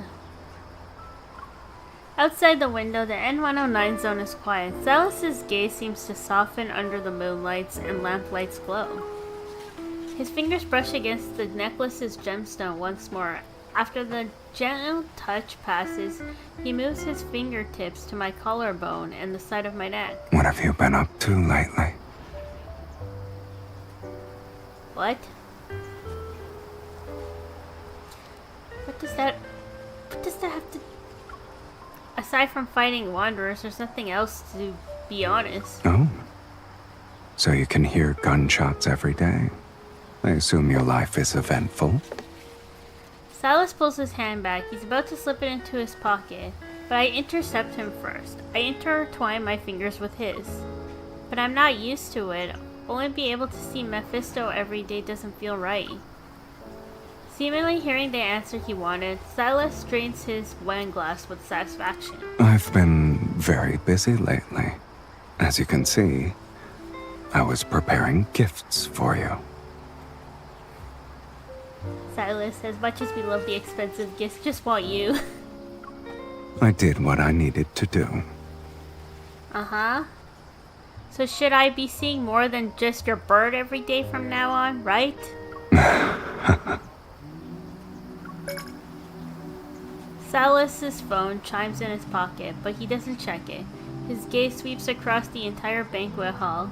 Outside the window, the N109 zone is quiet. Sylus's gaze seems to soften under the moonlights and lamplights glow. His fingers brush against the necklace's gemstone once more. After the gentle touch passes, he moves his fingertips to my collarbone and the side of my neck. What have you been up to lately? What? What does that have to... Aside from fighting wanderers, there's nothing else, to be honest. Oh. So you can hear gunshots every day? I assume your life is eventful? Sylus pulls his hand back. He's about to slip it into his pocket, but I intercept him first. I intertwine my fingers with his. But I'm not used to it. Only be able to see Mephisto every day doesn't feel right. Seemingly hearing the answer he wanted, Sylus drains his wine glass with satisfaction. I've been very busy lately. As you can see, I was preparing gifts for you. Sylus, as much as we love the expensive gifts, just want you. I did what I needed to do. Uh-huh. So should I be seeing more than just your bird every day from now on, right? Sylus's phone chimes in his pocket, but he doesn't check it. His gaze sweeps across the entire banquet hall.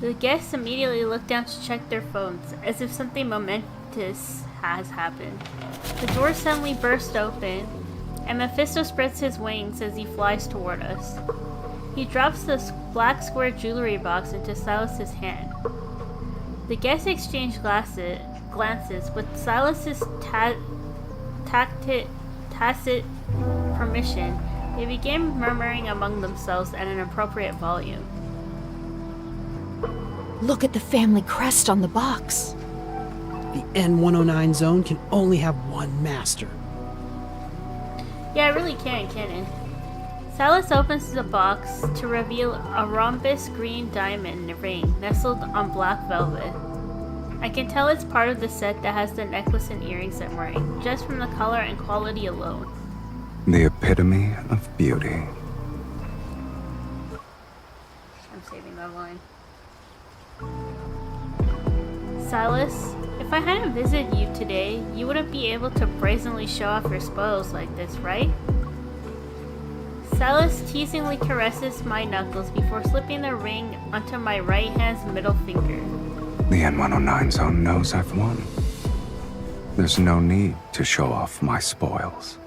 The guests immediately look down to check their phones, as if something momentous has happened. The door suddenly bursts open, and Mephisto spreads his wings as he flies toward us. He drops the black square jewelry box into Sylus's hand. The guests exchange glances with Sylus's tacit permission. They begin murmuring among themselves at an appropriate volume. Look at the family crest on the box. The N109 zone can only have one master. Yeah, it really can it? Sylus opens the box to reveal a rhombus green diamond ring nestled on black velvet. I can tell it's part of the set that has the necklace and earrings I'm wearing, just from the color and quality alone. The epitome of beauty. I'm saving that line. Sylus, if I hadn't visited you today, you wouldn't be able to brazenly show off your spoils like this, right? Sylus teasingly caresses my knuckles before slipping the ring onto my right hand's middle finger. The N109 zone knows I've won. There's no need to show off my spoils.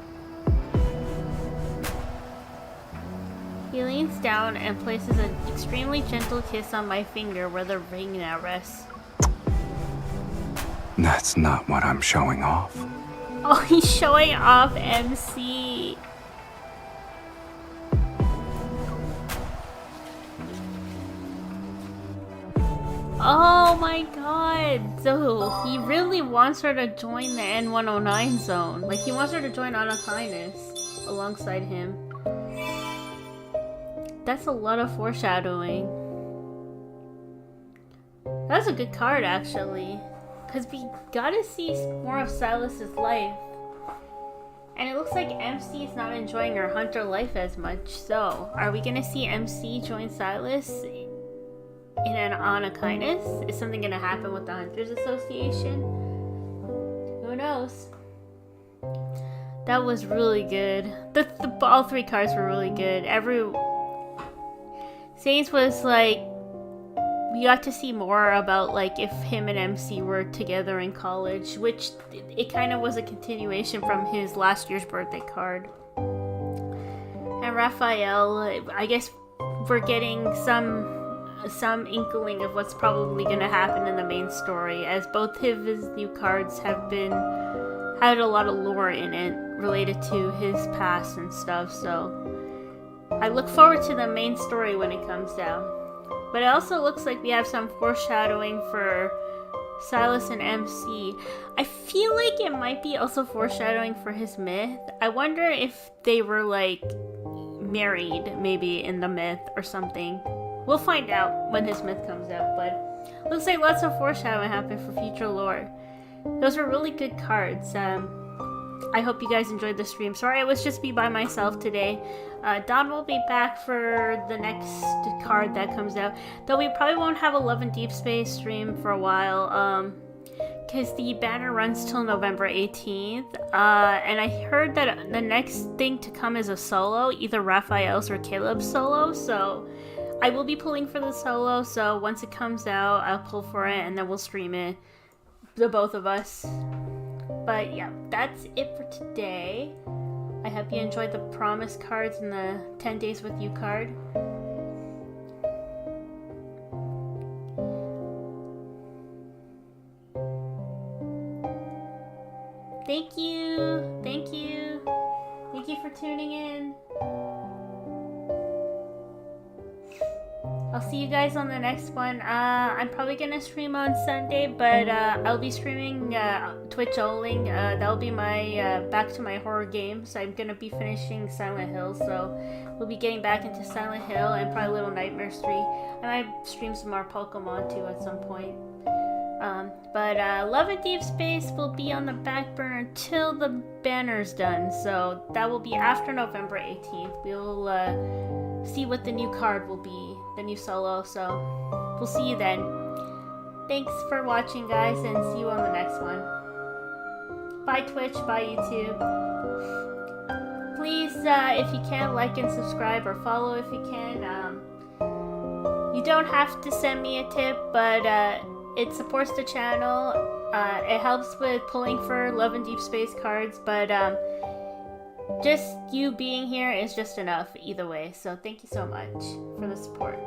He leans down and places an extremely gentle kiss on my finger where the ring now rests. That's not what I'm showing off. Oh, he's showing off MC. Oh my god! So he really wants her to join the N109 zone. Like, he wants her to join Anakainis alongside him. That's a lot of foreshadowing. That's a good card, actually. Because we gotta see more of Sylus's life. And it looks like MC is not enjoying her hunter life as much. So, are we gonna see MC join Sylus in an Anakainis? Is something gonna happen with the Hunters Association? Who knows? That was really good. All three cards were really good. Zayne's was like, we got to see more about like if him and MC were together in college, which it kind of was a continuation from his last year's birthday card. And Rafayel, I guess we're getting some inkling of what's probably going to happen in the main story, as both of his new cards had a lot of lore in it related to his past and stuff. So I look forward to the main story when it comes out. But it also looks like we have some foreshadowing for Sylus and MC. I feel like it might be also foreshadowing for his myth. I wonder if they were like married maybe in the myth or something. We'll find out when his myth comes out, but looks like lots of foreshadowing happened for future lore. Those were really good cards. I hope you guys enjoyed the stream. Sorry I was just be by myself today. Don will be back for the next card that comes out. Though we probably won't have a Love and Deepspace stream for a while. Because the banner runs till November 18th. And I heard that the next thing to come is a solo. Either Raphael's or Caleb's solo. So I will be pulling for the solo. So once it comes out, I'll pull for it. And then we'll stream it. The both of us. But yeah, that's it for today. I hope you enjoyed the promise cards and the 10 days with you card. Thank you. Thank you. Thank you for tuning in. I'll see you guys on the next one. I'm probably gonna stream on Sunday, but I'll be streaming Twitch only. That'll be my back to my horror games. I'm gonna be finishing Silent Hill, so we'll be getting back into Silent Hill and probably Little Nightmares 3. I might stream some more Pokemon too at some point. But Love and Deepspace will be on the back burner till the banner's done, so that will be after November 18th. We'll see what the new card will be, the new solo, so we'll see you then. Thanks for watching, guys, and see you on the next one. Bye Twitch, bye YouTube. Please, if you can, like and subscribe or follow if you can. You don't have to send me a tip, but it supports the channel. It helps with pulling for Love and Deepspace cards, but just you being here is just enough either way. So thank you so much for the support.